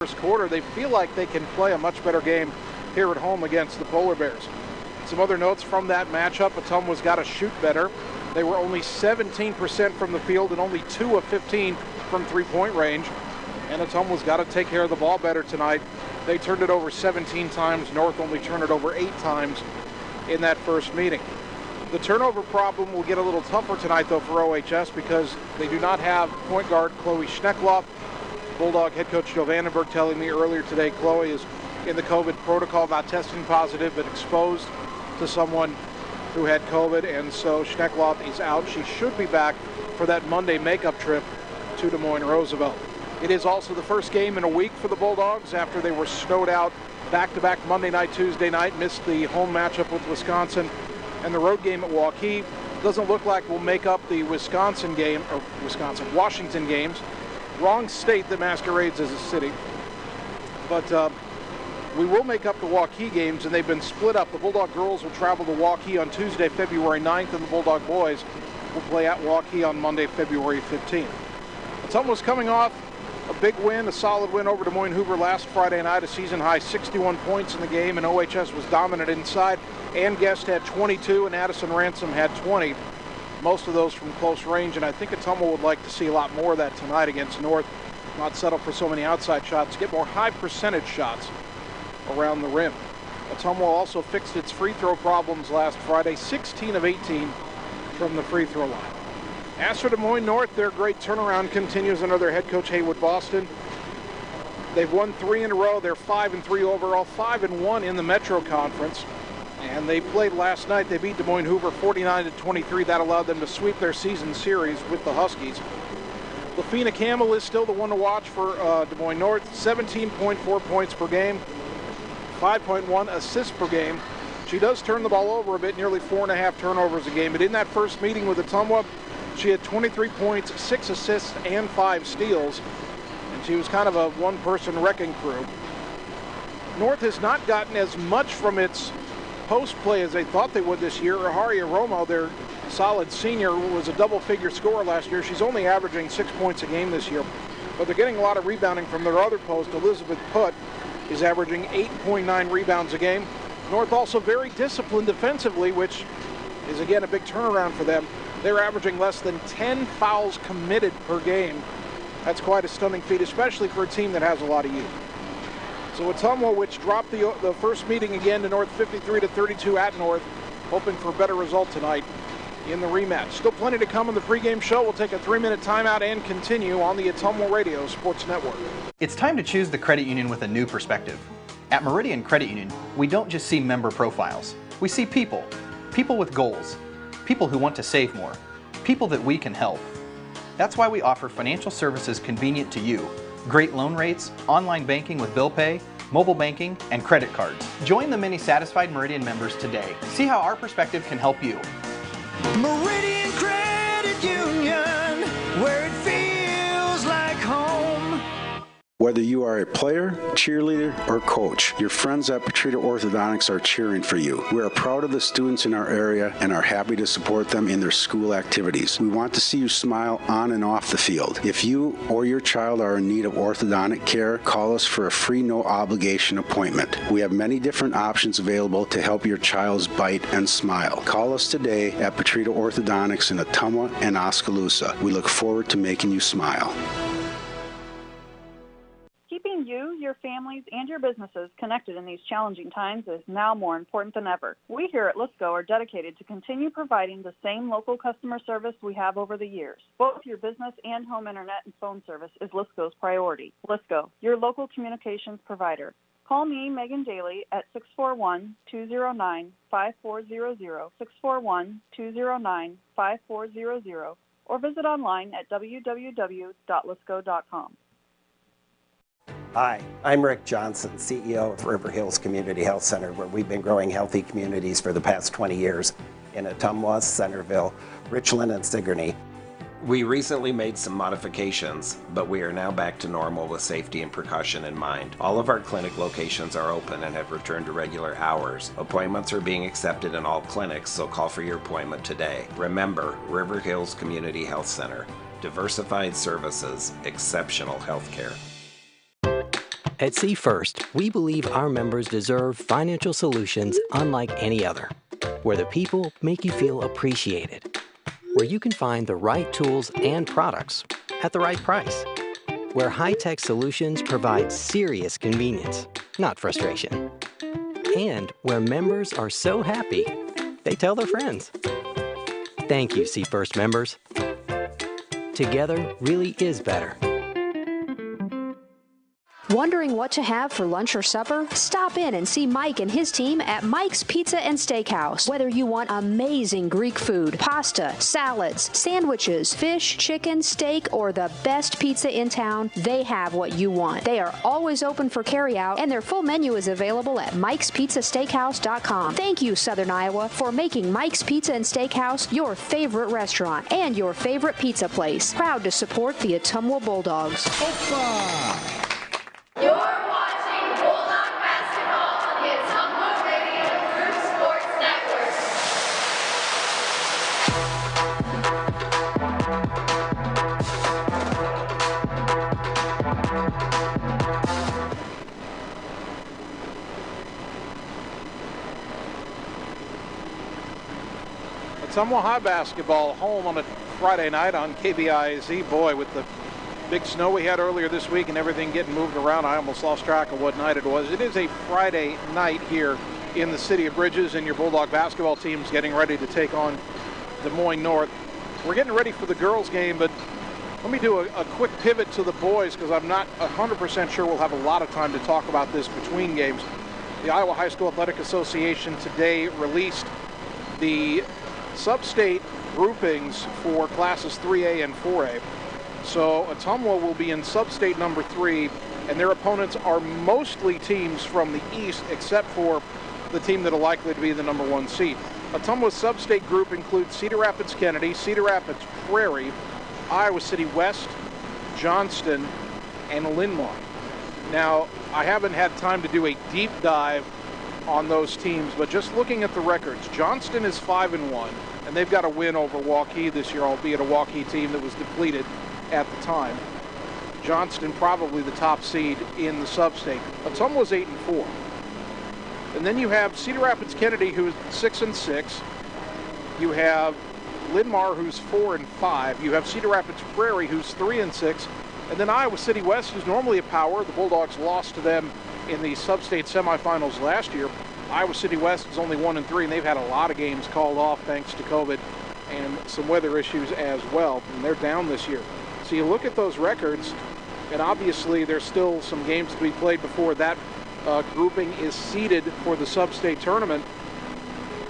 first quarter, they feel like they can play a much better game here at home against the Polar Bears. Some other notes from that matchup: Ottumwa's got to shoot better. They were only 17% from the field and only 2 of 15 from three-point range. And Ottumwa's got to take care of the ball better tonight. They turned it over 17 times. North only turned it over 8 times in that first meeting. The turnover problem will get a little tougher tonight, though, for OHS, because they do not have point guard Chloe Schneckloff. Bulldog head coach Joe Vandenberg telling me earlier today Chloe is in the COVID protocol, not testing positive, but exposed to someone who had COVID, and so Schneckloff is out. She should be back for that Monday makeup trip to Des Moines Roosevelt. It is also the first game in a week for the Bulldogs after they were snowed out back-to-back Monday night, Tuesday night, missed the home matchup with Wisconsin, and the road game at Waukee. Doesn't look like we'll make up the Washington games. Wrong state that masquerades as a city. But we will make up the Waukee games, and they've been split up. The Bulldog girls will travel to Waukee on Tuesday, February 9th, and the Bulldog boys will play at Waukee on Monday, February 15th. Ottumwa's coming off a big win, a solid win over Des Moines Hoover last Friday night, a season-high 61 points in the game, and OHS was dominant inside. Ann Guest had 22, and Addison Ransom had 20, most of those from close range, and I think Ottumwa would like to see a lot more of that tonight against North, not settle for so many outside shots, get more high-percentage shots around the rim. Ottumwa also fixed its free throw problems last Friday, 16 of 18 from the free throw line. As for Des Moines North, their great turnaround continues under their head coach Haywood Boston. They've won 3 in a row. They're 5-3 overall, 5-1 in the Metro Conference. And they played last night. They beat Des Moines Hoover 49-23. That allowed them to sweep their season series with the Huskies. Lafina Campbell is still the one to watch for Des Moines North. 17.4 points per game, 5.1 assists per game. She does turn the ball over a bit, nearly 4.5 turnovers a game. But in that first meeting with Ottumwa, she had 23 points, 6 assists, and 5 steals. And she was kind of a one-person wrecking crew. North has not gotten as much from its post play as they thought they would this year. Aharia Romo, their solid senior, was a double-figure scorer last year. She's only averaging 6 points a game this year. But they're getting a lot of rebounding from their other post. Elizabeth Putt is averaging 8.9 rebounds a game. North also very disciplined defensively, which is, again, a big turnaround for them. They're averaging less than 10 fouls committed per game. That's quite a stunning feat, especially for a team that has a lot of youth. So Ottumwa, which dropped the first meeting again to North 53-32 at North, hoping for a better result tonight in the rematch. Still plenty to come in the pregame show. We'll take a 3-minute timeout and continue on the Ottumwa Radio Sports Network. It's time to choose the credit union with a new perspective. At Meridian Credit Union, we don't just see member profiles. We see people with goals, people who want to save more, people that we can help. That's why we offer financial services convenient to you, great loan rates, online banking with bill pay, mobile banking, and credit cards. Join the many satisfied Meridian members today. See how our perspective can help you. Meridian Credit Union, where it feels like home. Whether you are a player, cheerleader, or coach, your friends at Petrita Orthodontics are cheering for you. We are proud of the students in our area and are happy to support them in their school activities. We want to see you smile on and off the field. If you or your child are in need of orthodontic care, call us for a free, no-obligation appointment. We have many different options available to help your child's bite and smile. Call us today at Petrita Orthodontics in Ottumwa and Oskaloosa. We look forward to making you smile. Keeping you, your families, and your businesses connected in these challenging times is now more important than ever. We here at Lisco are dedicated to continue providing the same local customer service we have over the years. Both your business and home internet and phone service is Lisco's priority. Lisco, your local communications provider. Call me, Megan Daly, at 641-209-5400, 641-209-5400, or visit online at www.lisco.com. Hi, I'm Rick Johnson, CEO of River Hills Community Health Center, where we've been growing healthy communities for the past 20 years in Ottumwa, Centerville, Richland, and Sigourney. We recently made some modifications, but we are now back to normal with safety and precaution in mind. All of our clinic locations are open and have returned to regular hours. Appointments are being accepted in all clinics, so call for your appointment today. Remember, River Hills Community Health Center. Diversified services, exceptional health care. At See First, we believe our members deserve financial solutions unlike any other, where the people make you feel appreciated, where you can find the right tools and products at the right price, where high-tech solutions provide serious convenience, not frustration, and where members are so happy they tell their friends. Thank you, See First members. Together really is better. Wondering what to have for lunch or supper? Stop in and see Mike and his team at Mike's Pizza and Steakhouse. Whether you want amazing Greek food, pasta, salads, sandwiches, fish, chicken, steak, or the best pizza in town, they have what you want. They are always open for carryout, and their full menu is available at Mike'sPizzaSteakhouse.com. Thank you, Southern Iowa, for making Mike's Pizza and Steakhouse your favorite restaurant and your favorite pizza place. Proud to support the Ottumwa Bulldogs. Opa! You're watching Bulldog basketball on the Ottumwa Radio Group Sports Network. Ottumwa High basketball home on a Friday night on KBIZ. Boy, with the big snow we had earlier this week and everything getting moved around, I almost lost track of what night it was. It is a Friday night here in the city of Bridges, and your Bulldog basketball team's getting ready to take on Des Moines North. We're getting ready for the girls game, but let me do a quick pivot to the boys, because I'm not 100% sure we'll have a lot of time to talk about this between games. The Iowa High School Athletic Association today released the sub-state groupings for classes 3A and 4A. So Ottumwa will be in sub-state number 3, and their opponents are mostly teams from the east, except for the team that are likely to be the number 1 seed. Ottumwa's sub-state group includes Cedar Rapids Kennedy, Cedar Rapids Prairie, Iowa City West, Johnston, and Linn-Mar. Now, I haven't had time to do a deep dive on those teams, but just looking at the records, Johnston is 5-1, and they've got a win over Waukee this year, albeit a Waukee team that was depleted at the time. Johnston probably the top seed in the sub-state. Ottumwa's 8-4. And then you have Cedar Rapids Kennedy, who's 6-6. You have Linn-Mar, who's 4-5. You have Cedar Rapids Prairie, who's 3-6. And then Iowa City West, who's normally a power. The Bulldogs lost to them in the sub-state semifinals last year. Iowa City West is only 1-3, and they've had a lot of games called off thanks to COVID and some weather issues as well, and they're down this year. So you look at those records, and obviously there's still some games to be played before that grouping is seeded for the sub-state tournament.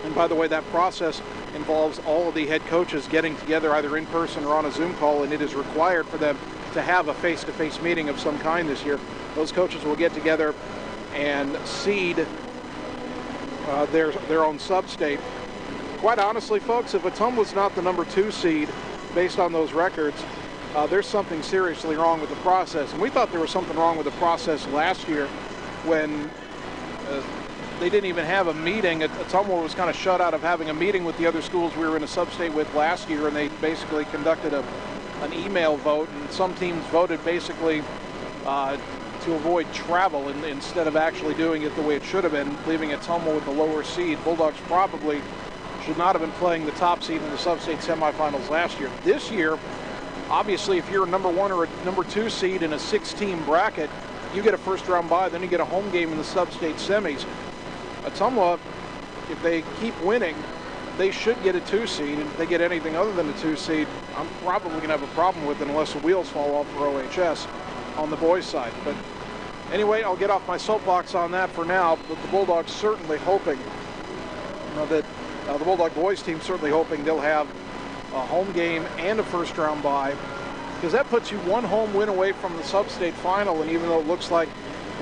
And by the way, that process involves all of the head coaches getting together either in person or on a Zoom call, and it is required for them to have a face-to-face meeting of some kind this year. Those coaches will get together and seed their own sub-state. Quite honestly, folks, if Ottumwa's not the number 2 seed based on those records, there's something seriously wrong with the process. And we thought there was something wrong with the process last year when they didn't even have a meeting. Ottumwa was kind of shut out of having a meeting with the other schools we were in a sub-state with last year, and they basically conducted an email vote, and some teams voted basically to avoid travel instead of actually doing it the way it should have been, leaving Ottumwa with the lower seed. Bulldogs probably should not have been playing the top seed in the sub-state semifinals last year. This year, obviously, if you're a number 1 or a number 2 seed in a 6-team bracket, you get a first-round bye, then you get a home game in the sub-state semis. Ottumwa, if they keep winning, they should get a 2 seed, and if they get anything other than a 2 seed, I'm probably going to have a problem with it unless the wheels fall off for OHS on the boys' side. But anyway, I'll get off my soapbox on that for now, but the Bulldogs certainly hoping that the Bulldog boys team certainly hoping they'll have a home game and a first-round bye, because that puts you 1 home win away from the sub-state final, and even though it looks like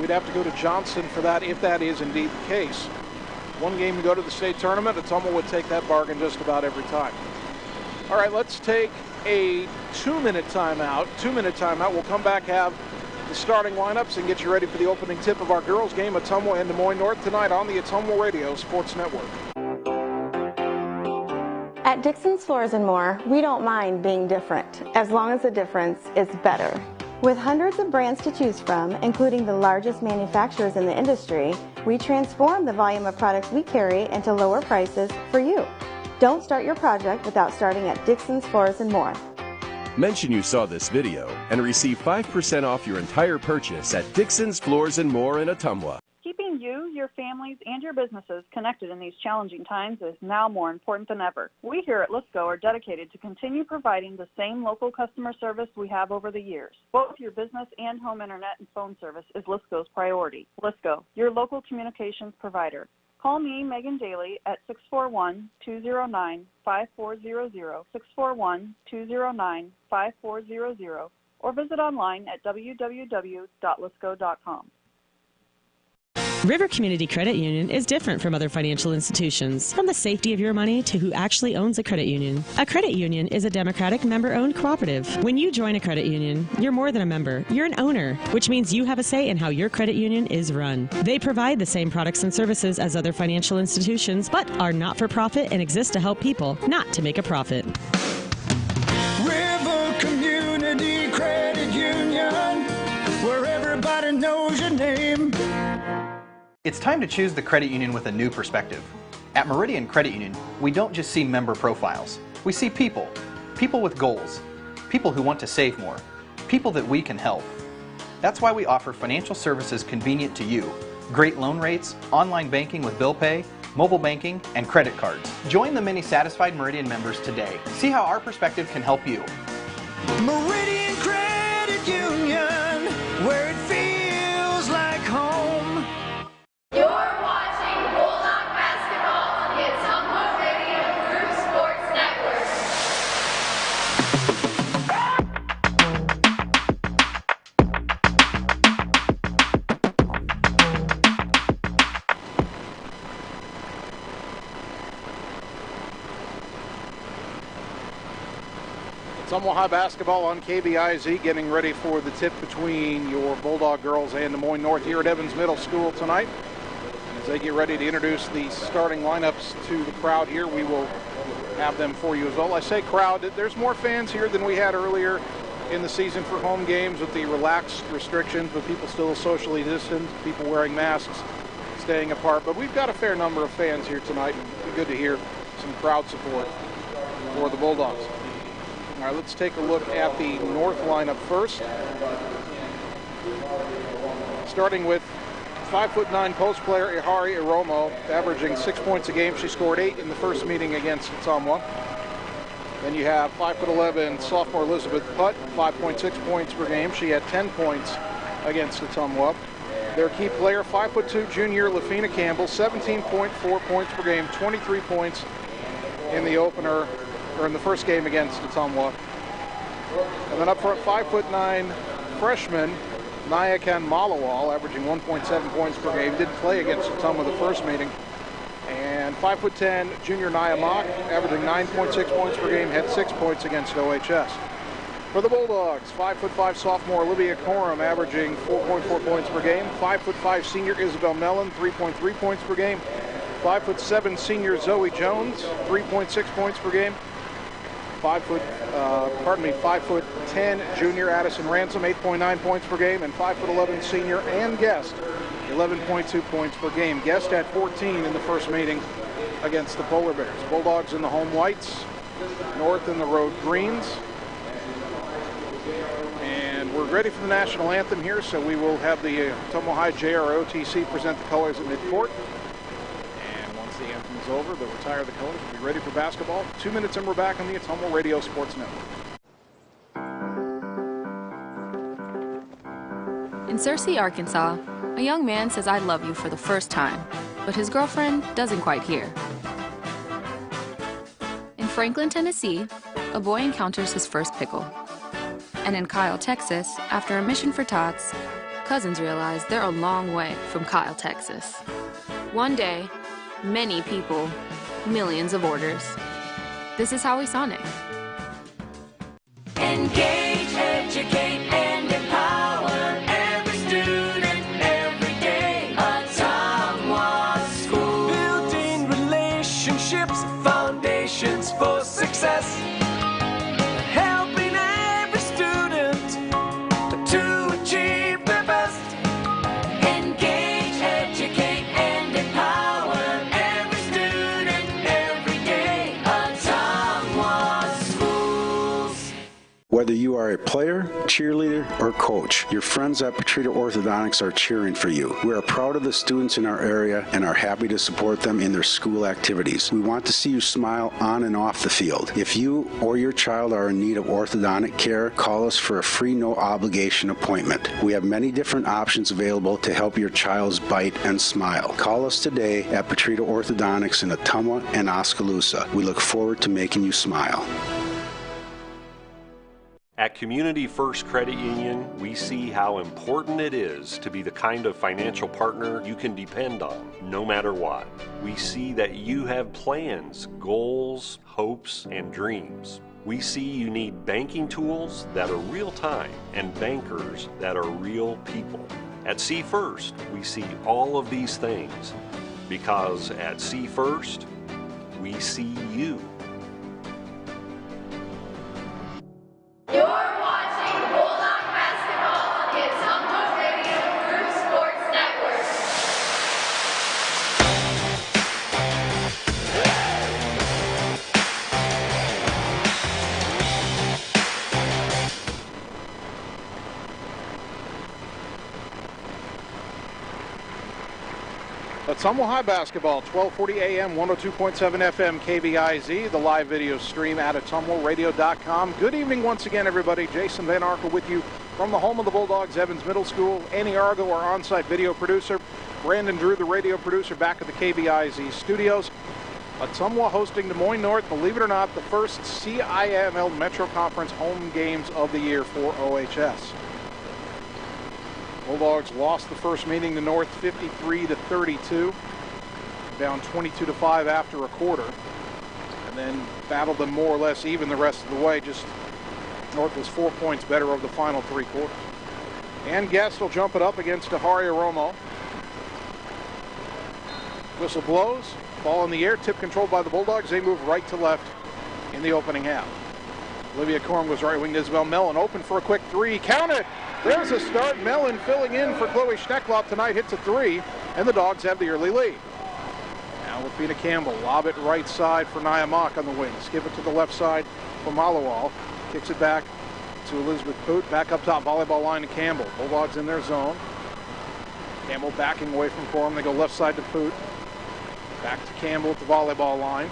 we'd have to go to Johnston for that, if that is indeed the case, 1 game to go to the state tournament, Ottumwa would take that bargain just about every time. All right, let's take a 2-minute timeout. 2-minute timeout. We'll come back, have the starting lineups, and get you ready for the opening tip of our girls game, Ottumwa and Des Moines North, tonight on the Ottumwa Radio Sports Network. At Dixon's Floors & More, we don't mind being different, as long as the difference is better. With hundreds of brands to choose from, including the largest manufacturers in the industry, we transform the volume of products we carry into lower prices for you. Don't start your project without starting at Dixon's Floors and More. Mention you saw this video and receive 5% off your entire purchase at Dixon's Floors and More in Ottumwa. Keeping you, your families, and your businesses connected in these challenging times is now more important than ever. We here at Lisco are dedicated to continue providing the same local customer service we have over the years. Both your business and home internet and phone service is Lisco's priority. Lisco, your local communications provider. Call me, Megan Daly, at 641-209-5400, 641-209-5400, or visit online at www.lisco.com. River Community Credit Union is different from other financial institutions. From the safety of your money to who actually owns a credit union. A credit union is a democratic, member-owned cooperative. When you join a credit union, you're more than a member. You're an owner, which means you have a say in how your credit union is run. They provide the same products and services as other financial institutions, but are not-for-profit and exist to help people, not to make a profit. River Community Credit Union, where everybody knows your name. It's time to choose the credit union with a new perspective. At Meridian Credit Union, we don't just see member profiles. We see people. People with goals. People who want to save more. People that we can help. That's why we offer financial services convenient to you. Great loan rates, online banking with bill pay, mobile banking, and credit cards. Join the many satisfied Meridian members today. See how our perspective can help you. Meridian Credit Union, where it feels like home. You're watching Bulldog basketball on the Ottumwa Radio Group Sports Network. Ottumwa High basketball on KBIZ, getting ready for the tip between your Bulldog girls and Des Moines North here at Evans Middle School tonight. As they get ready to introduce the starting lineups to the crowd here, we will have them for you as well. I say crowd, there's more fans here than we had earlier in the season for home games with the relaxed restrictions, but people still socially distant, people wearing masks, staying apart. But we've got a fair number of fans here tonight. It'd be good to hear some crowd support for the Bulldogs. All right, let's take a look at the North lineup first. Starting with 5'9" post player Ihari Iromo, averaging 6 points a game. She scored 8 in the first meeting against Ottumwa. Then you have 5'11" sophomore Elizabeth Putt, 5.6 points per game. She had 10 points against Ottumwa. Their key player, 5'2" junior Lafina Campbell, 17.4 points per game, 23 points in the opener, or in the first game against Ottumwa. And then up front, 5'9" freshman Nayakan Malawal, averaging 1.7 points per game. Didn't play against Ottumwa the first meeting. And 5'10" junior Nia Mock, averaging 9.6 points per game, had 6 points against OHS. For the Bulldogs, 5'5" sophomore Olivia Coram, averaging 4.4 points per game. 5'5" senior Isabel Mellon, 3.3 points per game. 5'7" senior Zoe Jones, 3.6 points per game. 5'10" junior Addison Ransom, 8.9 points per game, and 5'11" senior Ann Guest, 11.2 points per game. Guest had 14 in the first meeting against the Polar Bears. Bulldogs in the home whites, North in the road greens. And we're ready for the national anthem here, so we will have the Ottumwa High JROTC present the colors at midcourt. The anthem is over, they'll retire the colors. We'll be ready for basketball. 2 minutes and we're back on the Ottumwa Radio Sports Network. In Searcy, Arkansas, a young man says I love you for the first time, but his girlfriend doesn't quite hear. In Franklin, Tennessee, a boy encounters his first pickle. And in Kyle, Texas, after a mission for tots, cousins realize they're a long way from Kyle, Texas. One day, many people, millions of orders. This is how we Sonic. Engage, educate, and empower every student every day. Ottumwa School. Building relationships, foundations for success. Helping every student to Whether you are a player, cheerleader, or coach, your friends at Petrita Orthodontics are cheering for you. We are proud of the students in our area and are happy to support them in their school activities. We want to see you smile on and off the field. If you or your child are in need of orthodontic care, call us for a free no-obligation appointment. We have many different options available to help your child's bite and smile. Call us today at Petrita Orthodontics in Ottumwa and Oskaloosa. We look forward to making you smile. At Community First Credit Union, we see how important it is to be the kind of financial partner you can depend on, no matter what. We see that you have plans, goals, hopes, and dreams. We see you need banking tools that are real-time and bankers that are real people. At See First, we see all of these things because at See First, we see you. You're watching Bulldog basketball on the Ottumwa Radio Group Sports Network. Ottumwa High basketball, 1240 AM, 102.7 FM, KBIZ, the live video stream at ottumwaradio.com. Good evening once again, everybody. Jason Van Arkel with you from the home of the Bulldogs, Evans Middle School. Annie Argo, our on-site video producer. Brandon Drew, the radio producer, back at the KBIZ studios. Ottumwa hosting Des Moines North, believe it or not, the first CIML Metro Conference home games of the year for OHS. Bulldogs lost the first meeting to North 53-32, down 22-5 after a quarter, and then battled them more or less even the rest of the way. Just North was 4 points better over the final three quarters. And Guest will jump it up against Daharia Romo. Whistle blows, ball in the air, tip controlled by the Bulldogs. They move right to left in the opening half. Olivia Korn was right wing. Isabel Mellon open for a quick three. Count it! There's a start. Mellon filling in for Chloe Schnecklopp tonight, hits a three, and the Dogs have the early lead. Now Lafina Campbell, lob it right side for Nia Mock on the wing. Skip it to the left side for Malawal. Kicks it back to Elizabeth Poot. Back up top, volleyball line to Campbell. Bulldogs in their zone. Campbell backing away from Corum. They go left side to Poot. Back to Campbell at the volleyball line.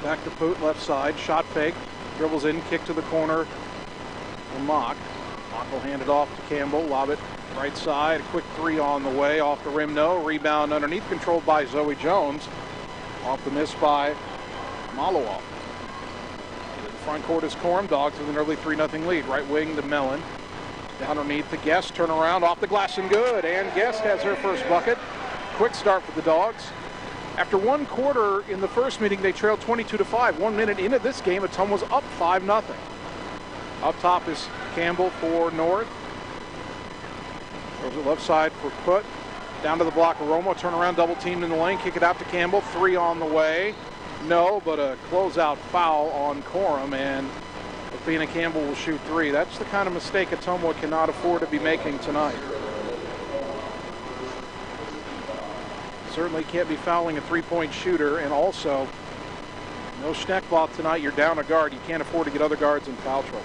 Back to Poot, left side. Shot fake. Dribbles in, kick to the corner for Mock. Mock will hand it off to Campbell. Lob it right side. A quick three on the way. Off the rim, no. Rebound underneath, controlled by Zoe Jones. Off the miss by Malawal. In the front court is Corum. Dogs with an early 3-0 lead. Right wing to Mellon. Down underneath the Guest. Turn around off the glass and good. And Guest has her first bucket. Quick start for the Dogs. After one quarter in the first meeting, they trailed 22-5. 1 minute into this game, Ottumwa was up 5-0. Up top is Campbell for North. Goes to the left side for Put. Down to the block of Romo. Turn around, double teamed in the lane. Kick it out to Campbell. Three on the way. No, but a closeout foul on Corum, and Lafina Campbell will shoot three. That's the kind of mistake Ottumwa cannot afford to be making tonight. Certainly can't be fouling a three-point shooter, and also no Schnecklopp tonight. You're down a guard. You can't afford to get other guards in foul trouble.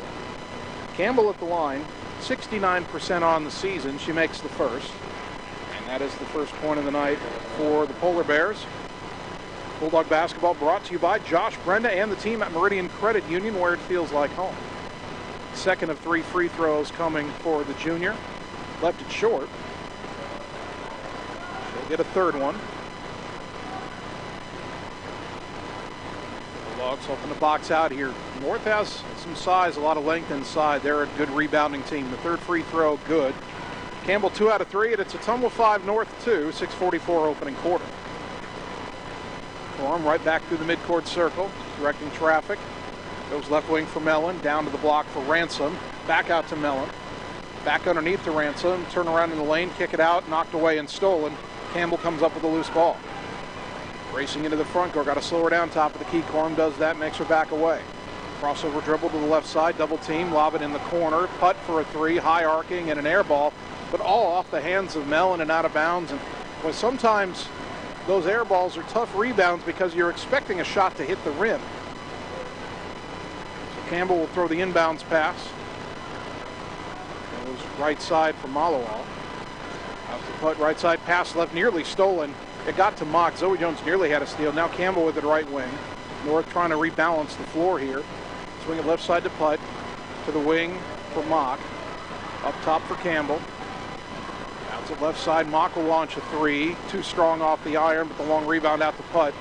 Campbell at the line, 69% on the season. She makes the first, and that is the first point of the night for the Polar Bears. Bulldog basketball brought to you by Josh Brenda and the team at Meridian Credit Union, where it feels like home. Second of three free throws coming for the junior. Left it short. Get a third one. Bulldogs open the box out here. North has some size, a lot of length inside. They're a good rebounding team. The third free throw, good. Campbell 2 out of 3, and it's Ottumwa 5, North 2, 6:44 opening quarter. Corum right back through the midcourt circle, directing traffic. Goes left wing for Mellon, down to the block for Ransom. Back out to Mellon. Back underneath to Ransom. Turn around in the lane, kick it out, knocked away and stolen. Campbell comes up with a loose ball. Racing into the front court, got to slow her down top of the key. Corum does that, makes her back away. Crossover dribble to the left side, double team, lob it in the corner, putt for a three, high arcing and an air ball, but all off the hands of Mellon and out of bounds. And well, sometimes those air balls are tough rebounds because you're expecting a shot to hit the rim. So Campbell will throw the inbounds pass. It was right side for Malawal. Out the putt, right side pass left, nearly stolen. It got to Mock. Zoe Jones nearly had a steal. Now Campbell with it right wing. North trying to rebalance the floor here. Swing it left side to putt. To the wing for Mock. Up top for Campbell. Bounce it left side. Mock will launch a three. Too strong off the iron, but the long rebound out the putt.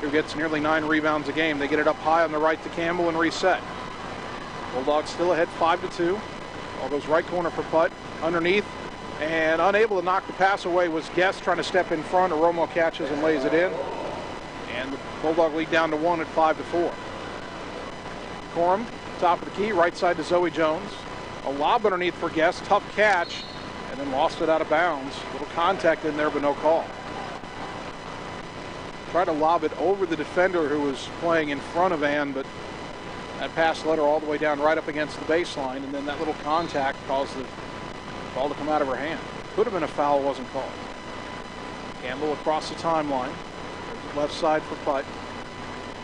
Who gets nearly 9 rebounds a game. They get it up high on the right to Campbell and reset. Bulldogs still ahead 5-2. Ball goes right corner for putt. Underneath. And unable to knock the pass away was Guest trying to step in front. Romo catches and lays it in. And the Bulldog lead down to 1 at 5-4. Corum, top of the key, right side to Zoe Jones. A lob underneath for Guest, tough catch, and then lost it out of bounds. A little contact in there, but no call. Tried to lob it over the defender who was playing in front of Ann, but that pass led her all the way down right up against the baseline, and then that little contact caused the ball to come out of her hand. Could have been a foul, wasn't called. Campbell across the timeline. Left side for putt.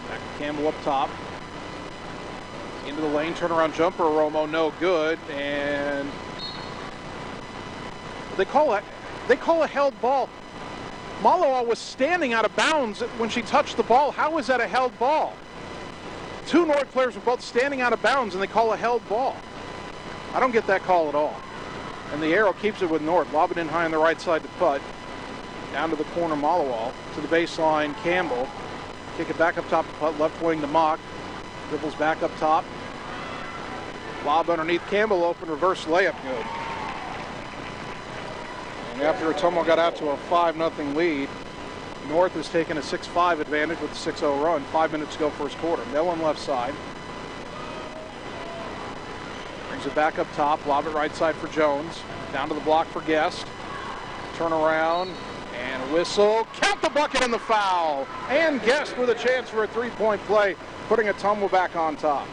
Back to Campbell up top. Into the lane, turnaround jumper, Romo, no good, and they call a held ball. Malawal was standing out of bounds when she touched the ball. How is that a held ball? 2 North players were both standing out of bounds, and they call a held ball. I don't get that call at all. And the arrow keeps it with North. Lob it in high on the right side to putt. Down to the corner, Malawal. To the baseline, Campbell. Kick it back up top to putt, left wing to Mock. Dribbles back up top. Lob underneath, Campbell open, reverse layup, good. And after Ottumwa got out to a 5-0 lead, North has taken a 6-5 advantage with a 6-0 run. 5 minutes to go first quarter. Mellon left side. Brings it back up top. Lob it right side for Jones. Down to the block for Guest. Turn around and a whistle. Count the bucket and the foul. And Guest with a chance for a 3-point play, putting Ottumwa back on top.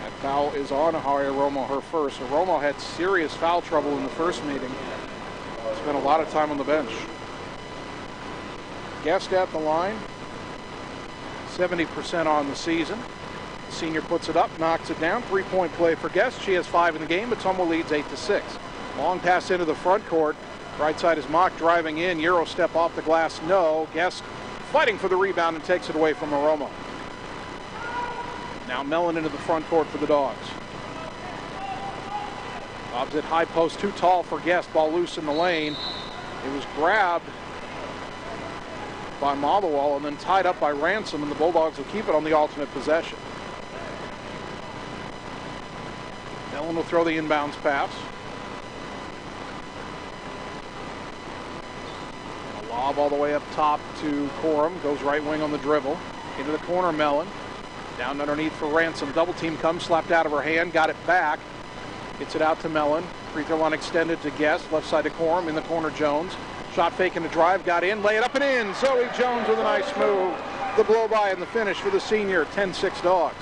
That foul is on Aharia Romo, her first. So Romo had serious foul trouble in the first meeting. Spent a lot of time on the bench. Guest at the line. 70% on the season. The senior puts it up, knocks it down. 3-point play for Guest. She has 5 in the game, but Ottumwa leads 8-6. Long pass into the front court. Right side is Mock driving in. Euro step off the glass, no. Guest fighting for the rebound and takes it away from Romo. Now Mellon into the front court for the Dogs. Lobs it high post, too tall for Guest. Ball loose in the lane. It was grabbed by Malawal and then tied up by Ransom, and the Bulldogs will keep it on the alternate possession. Mellon will throw the inbounds pass. And a lob all the way up top to Corum. Goes right wing on the dribble. Into the corner, Mellon. Down underneath for Ransom. Double team comes, slapped out of her hand. Got it back. Gets it out to Mellon. Free throw line extended to Guest. Left side to Corum. In the corner, Jones. Shot fake and a drive. Got in. Lay it up and in. Zoe Jones with a nice move. The blow by and the finish for the senior. 10-6 Dogs.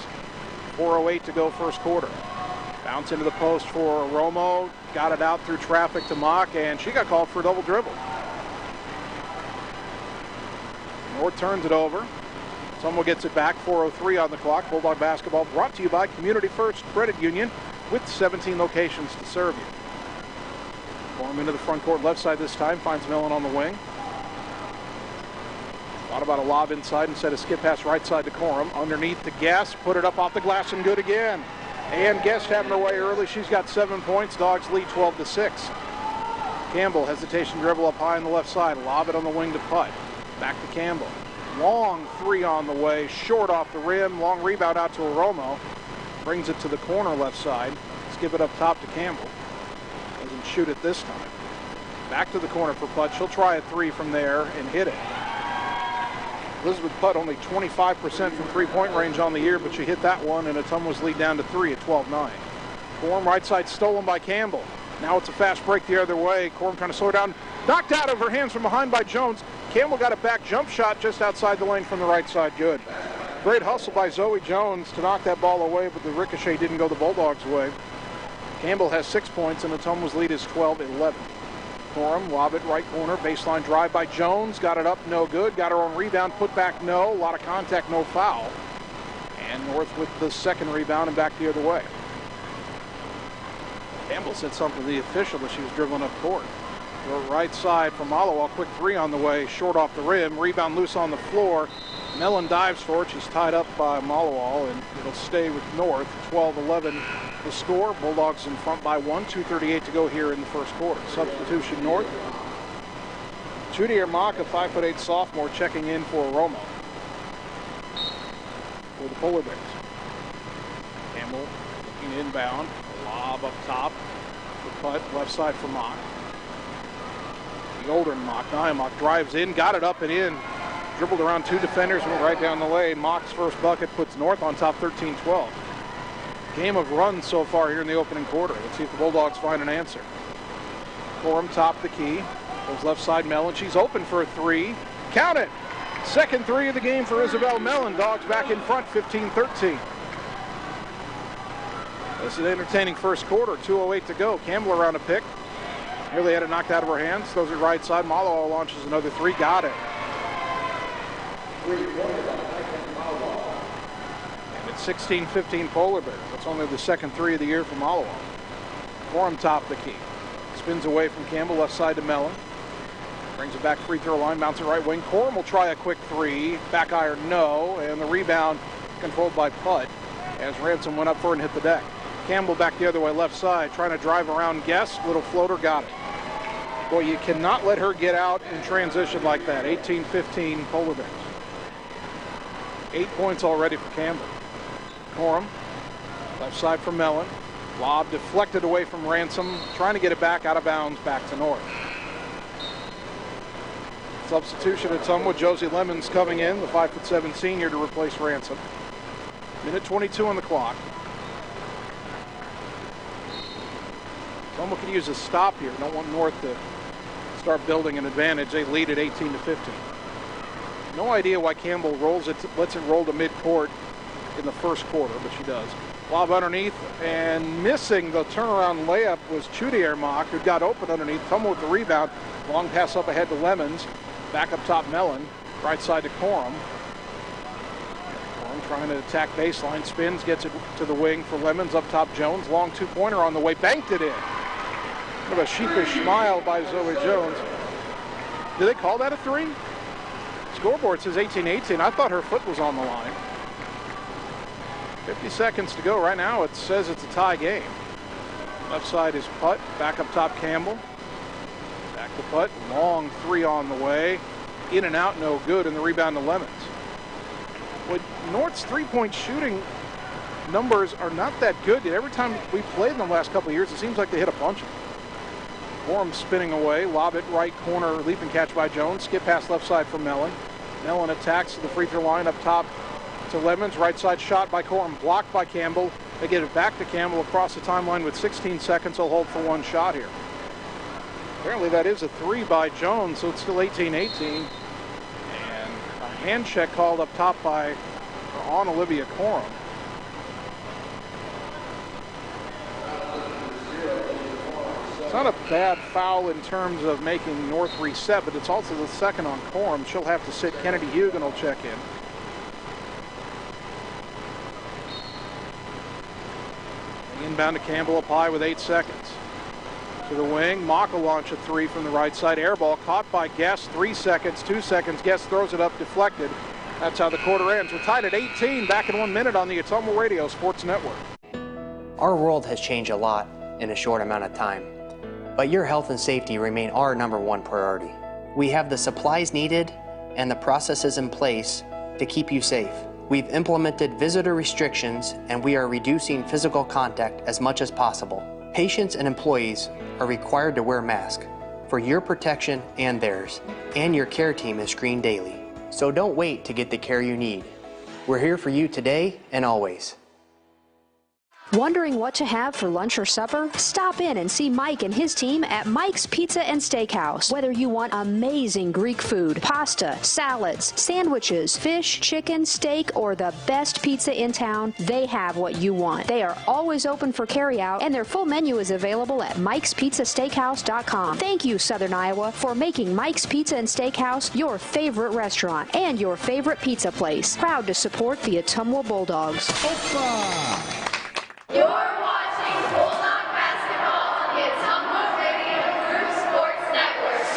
4:08 to go first quarter. Bounce into the post for Romo. Got it out through traffic to Mock, and she got called for a double dribble. North turns it over. Ottumwa gets it back. 4:03 on the clock. Bulldog basketball brought to you by Community First Credit Union, with 17 locations to serve you. Corum into the front court left side this time. Finds Mellon on the wing. Thought about a lob inside instead of skip pass right side to Corum. Underneath the Guest. Put it up off the glass and good again. And Guest having her way early. She's got 7 points. Dogs lead 12-6. Campbell, hesitation dribble up high on the left side. Lob it on the wing to putt. Back to Campbell. Long 3 on the way. Short off the rim. Long rebound out to Romo. Brings it to the corner left side. Skip it up top to Campbell. Doesn't shoot it this time. Back to the corner for putt. She'll try a 3 from there and hit it. Elizabeth Putt only 25% from 3-point range on the year, but she hit that one, and Ottumwa's lead down to 3 at 12-9. Corum right side stolen by Campbell. Now it's a fast break the other way. Corum trying to slow down. Knocked out of her hands from behind by Jones. Campbell got it back. Jump shot just outside the lane from the right side. Good. Great hustle by Zoe Jones to knock that ball away, but the ricochet didn't go the Bulldogs' way. Campbell has 6 points, and Ottumwa's lead is 12-11. Corum, lob it right corner, baseline drive by Jones, got it up, no good, got her own rebound, put back, no, a lot of contact, no foul. And North with the second rebound and back the other way. Campbell said something to the official as she was dribbling up court. The right side from Malawa, quick three on the way, short off the rim, rebound loose on the floor. Mellon dives for it, she's tied up by Malawa, and it'll stay with North. 12-11 the score. Bulldogs in front by 1, 2:38 to go here in the first quarter. Substitution North. Chudier Mock, a 5'8" sophomore, checking in for Romo. For the Polar Bears. Campbell looking inbound. Lob up top. The putt left side for Mock. The older Mock, Mock drives in, got it up and in. Dribbled around two defenders, went right down the lane. Mock's first bucket puts North on top 13-12. Game of runs so far here in the opening quarter. Let's see if the Bulldogs find an answer. Corum top the key. Goes left side Mellon. She's open for a three. Count it! Second three of the game for Isabel Mellon. Dogs back in front, 15-13. This is an entertaining first quarter. 2:08 to go. Campbell around a pick. Nearly had it knocked out of her hands. Throws it right side. Malawa launches another three. Got it. And it's 16-15 Polar Bears. That's only the second three of the year for Malawa. Corum top the key. Spins away from Campbell, left side to Mellon. Brings it back free throw line, bouncing right wing. Corum will try a quick three. Back iron, no. And the rebound controlled by Putt as Ransom went up for it and hit the deck. Campbell back the other way, left side, trying to drive around Guest. Little floater, got it. Boy, you cannot let her get out in transition like that. 18-15 Polar Bears. 8 points already for Campbell. Corum, left side for Mellon. Lob deflected away from Ransom, trying to get it back out of bounds, back to North. Substitution at Ottumwa. Josie Lemons coming in, the 5'7" senior, to replace Ransom. Minute 22 on the clock. Ottumwa could use a stop here. Don't want North to start building an advantage. They lead at 18-15. No idea why Campbell rolls it, lets it roll to midcourt in the first quarter, but she does. Lob underneath, and missing the turnaround layup was Chudier Mock, who got open underneath. Ottumwa with the rebound. Long pass up ahead to Lemons. Back up top Mellon. Right side to Corum. Corum trying to attack baseline. Spins, gets it to the wing for Lemons. Up top Jones. Long two-pointer on the way. Banked it in. Kind of a sheepish smile by Zoe Jones. Did they call that a three? Scoreboard says 18-18. I thought her foot was on the line. 50 seconds to go. Right now it says it's a tie game. Left side is Putt. Back up top Campbell. Back to Putt. Long three on the way. In and out, no good. And the rebound to Lemons. Well, North's three-point shooting numbers are not that good. Every time we played them the last couple of years, it seems like they hit a bunch of them. Corum spinning away. Lob it right corner. Leap and catch by Jones. Skip pass left side for Mellon. Mellon attacks the free throw line up top to Lemons. Right side shot by Corum. Blocked by Campbell. They get it back to Campbell across the timeline with 16 seconds. He'll hold for one shot here. Apparently that is a three by Jones, so it's still 18-18. And a hand check called up top on Olivia Corum. It's not a bad foul in terms of making North reset, but it's also the second on Corum. She'll have to sit. Kennedy Hugan will check in. Inbound to Campbell up high with 8 seconds. To the wing, Mock will launch a three from the right side. Air ball caught by Guest. 3 seconds, 2 seconds. Guest throws it up, deflected. That's how the quarter ends. We're tied at 18, back in 1 minute on the Ottumwa Radio Sports Network. Our world has changed a lot in a short amount of time, but your health and safety remain our #1 priority. We have the supplies needed and the processes in place to keep you safe. We've implemented visitor restrictions and we are reducing physical contact as much as possible. Patients and employees are required to wear masks for your protection and theirs, and your care team is screened daily. So don't wait to get the care you need. We're here for you today and always. Wondering what to have for lunch or supper? Stop in and see Mike and his team at Mike's Pizza and Steakhouse. Whether you want amazing Greek food, pasta, salads, sandwiches, fish, chicken, steak, or the best pizza in town, they have what you want. They are always open for carryout, and their full menu is available at Mike'sPizzaSteakhouse.com. Thank you, Southern Iowa, for making Mike's Pizza and Steakhouse your favorite restaurant and your favorite pizza place. Proud to support the Ottumwa Bulldogs. You're watching Bulldog basketball on the Ottumwa Radio Group Sports Network.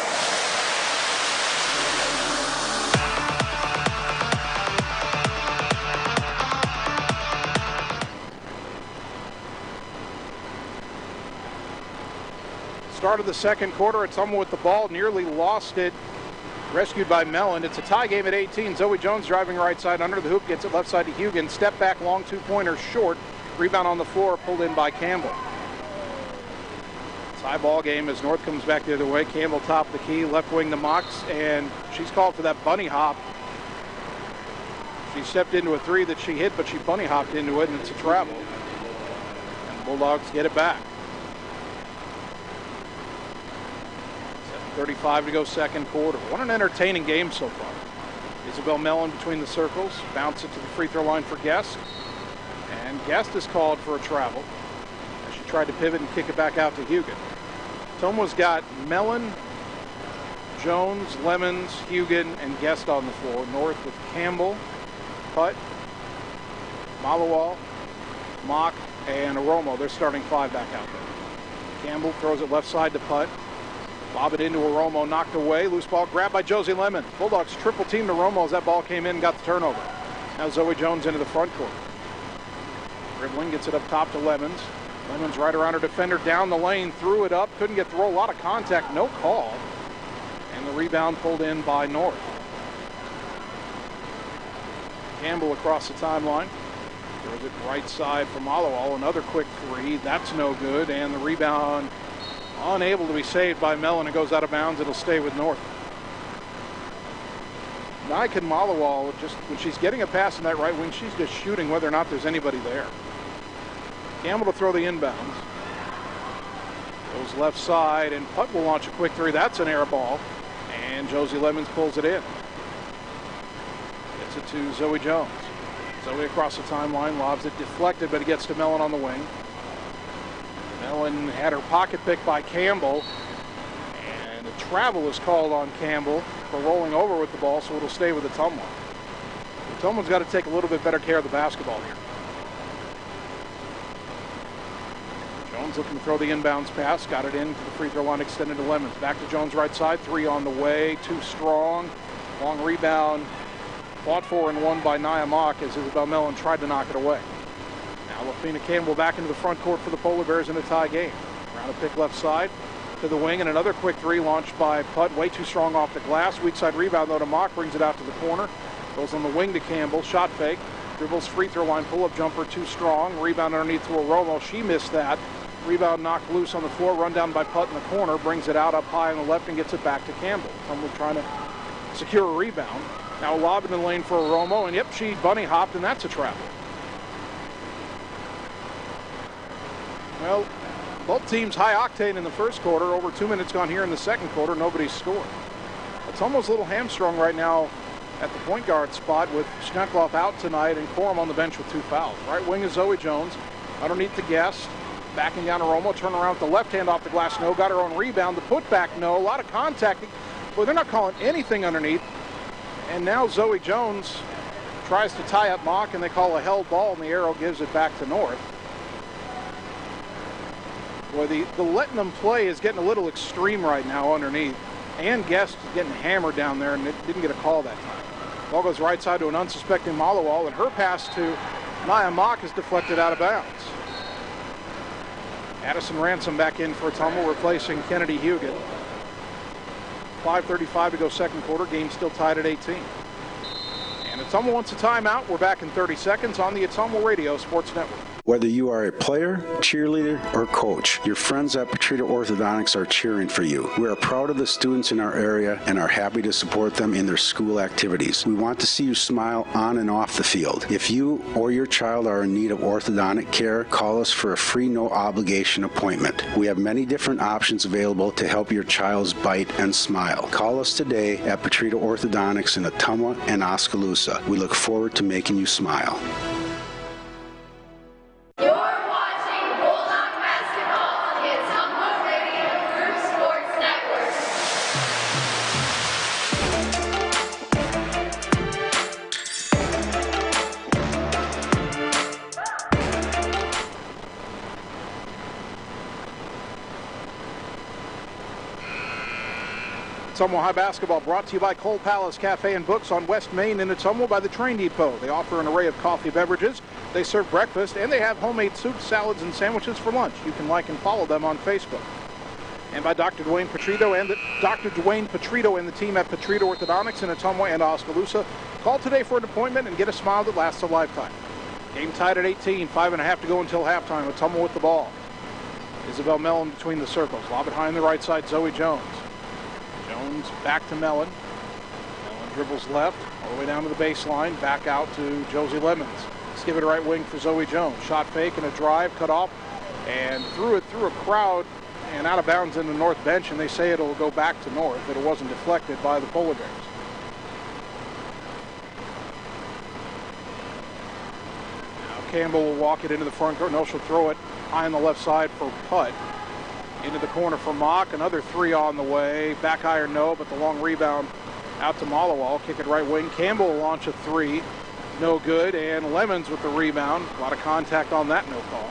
Start of the second quarter, Ottumwa with the ball, nearly lost it. Rescued by Mellon. It's a tie game at 18. Zoe Jones driving right side under the hoop, gets it left side to Hugan. Step back, long two-pointer, short. Rebound on the floor, pulled in by Campbell. Tie ball game as North comes back the other way. Campbell top the key, left wing to Mox, and she's called for that bunny hop. She stepped into a three that she hit, but she bunny hopped into it, and it's a travel. And the Bulldogs get it back. 7:35 to go second quarter. What an entertaining game so far. Isabel Mellon between the circles, bounce it to the free throw line for Guest. And Guest is called for a travel. She tried to pivot and kick it back out to Hugan. Ottumwa's got Mellon, Jones, Lemons, Hugan, and Guest on the floor. North with Campbell, Putt, Malawal, Mock, and Aromo. They're starting five back out there. Campbell throws it left side to Putt. Lob it into Aromo, knocked away. Loose ball grabbed by Josie Lemon. Bulldogs triple teamed Aromo as that ball came in and got the turnover. Now Zoe Jones into the front court. Dribbling, gets it up top to Lemons. Lemons right around her defender, down the lane, threw it up, couldn't get through, a lot of contact, no call. And the rebound pulled in by North. Campbell across the timeline. Throws it right side for Malawal, another quick three, that's no good, and the rebound unable to be saved by Mellon. It goes out of bounds, it'll stay with North. Nike and Malawal, just when she's getting a pass in that right wing, she's just shooting whether or not there's anybody there. Campbell to throw the inbounds. Goes left side, and Putt will launch a quick three. That's an air ball, and Josie Lemons pulls it in. Gets it to Zoe Jones. Zoe across the timeline, lobs it deflected, but it gets to Mellon on the wing. Mellon had her pocket picked by Campbell, and a travel is called on Campbell for rolling over with the ball, so it'll stay with Ottumwa. Ottumwa's got to take a little bit better care of the basketball here. Jones looking to throw the inbounds pass, got it into the free throw line, extended to Lemons. Back to Jones right side, three on the way, too strong. Long rebound, fought for and won by Nia Mock as Isabel Mellon tried to knock it away. Now Lafina Campbell back into the front court for the Polar Bears in a tie game. Around a pick left side to the wing, and another quick three launched by Putt, way too strong off the glass. Weak side rebound though to Mock, brings it out to the corner. Goes on the wing to Campbell, shot fake. Dribbles free throw line, pull-up jumper too strong. Rebound underneath to Aromo, she missed that. Rebound knocked loose on the floor, run down by Putt in the corner, brings it out up high on the left and gets it back to Campbell. Campbell trying to secure a rebound. Now lob in the lane for Aromo, and yep, she bunny hopped, and that's a travel. Well, both teams high octane in the first quarter. Over 2 minutes gone here in the second quarter. Nobody's scored. It's almost a little hamstrung right now at the point guard spot with Schneckloff out tonight and Corum on the bench with two fouls. Right wing is Zoe Jones. Underneath the Guest. Backing down to Romo. Turn around with the left hand off the glass. No. Got her own rebound. The putback, no. A lot of contacting. Well, they're not calling anything underneath. And now Zoe Jones tries to tie up Mock, and they call a held ball, and the arrow gives it back to North. Boy, the letting them play is getting a little extreme right now underneath. And Guest is getting hammered down there, and it didn't get a call that time. Ball goes right side to an unsuspecting Malawal, and her pass to Nia Mock is deflected out of bounds. Addison Ransom back in for Ottumwa, replacing Kennedy Hugan. 5:35 to go second quarter. Game still tied at 18. And Ottumwa wants a timeout. We're back in 30 seconds on the Ottumwa Radio Sports Network. Whether you are a player, cheerleader, or coach, your friends at Petrita Orthodontics are cheering for you. We are proud of the students in our area and are happy to support them in their school activities. We want to see you smile on and off the field. If you or your child are in need of orthodontic care, call us for a free no-obligation appointment. We have many different options available to help your child's bite and smile. Call us today at Petrita Orthodontics in Ottumwa and Oskaloosa. We look forward to making you smile. You're watching Bulldog basketball on the Ottumwa Radio Group Sports Network. Ottumwa High basketball brought to you by Cole Palace Cafe and Books on West Main in Ottumwa by the Train Depot. They offer an array of coffee beverages. They serve breakfast, and they have homemade soups, salads, and sandwiches for lunch. You can like and follow them on Facebook. And by Dr. Dwayne Petrito and the team at Petrita Orthodontics in Ottumwa and Oskaloosa. Call today for an appointment and get a smile that lasts a lifetime. Game tied at 18, 5.5 to go until halftime. Ottumwa with the ball. Isabel Mellon between the circles. Lob it high on the right side, Zoe Jones. Jones back to Mellon. Mellon dribbles left, all the way down to the baseline, back out to Josie Lemons. Let's give it a right wing for Zoe Jones. Shot fake and a drive, cut off, and threw it through a crowd and out of bounds in the north bench, and they say it'll go back to north, that it wasn't deflected by the Polar Bears. Now Campbell will walk it into the front court. No, she'll throw it high on the left side for Putt. Into the corner for Mock, another three on the way. Back iron, no, but the long rebound out to Malawal. Kick it right wing. Campbell will launch a three. No good, and Lemons with the rebound. A lot of contact on that, no call.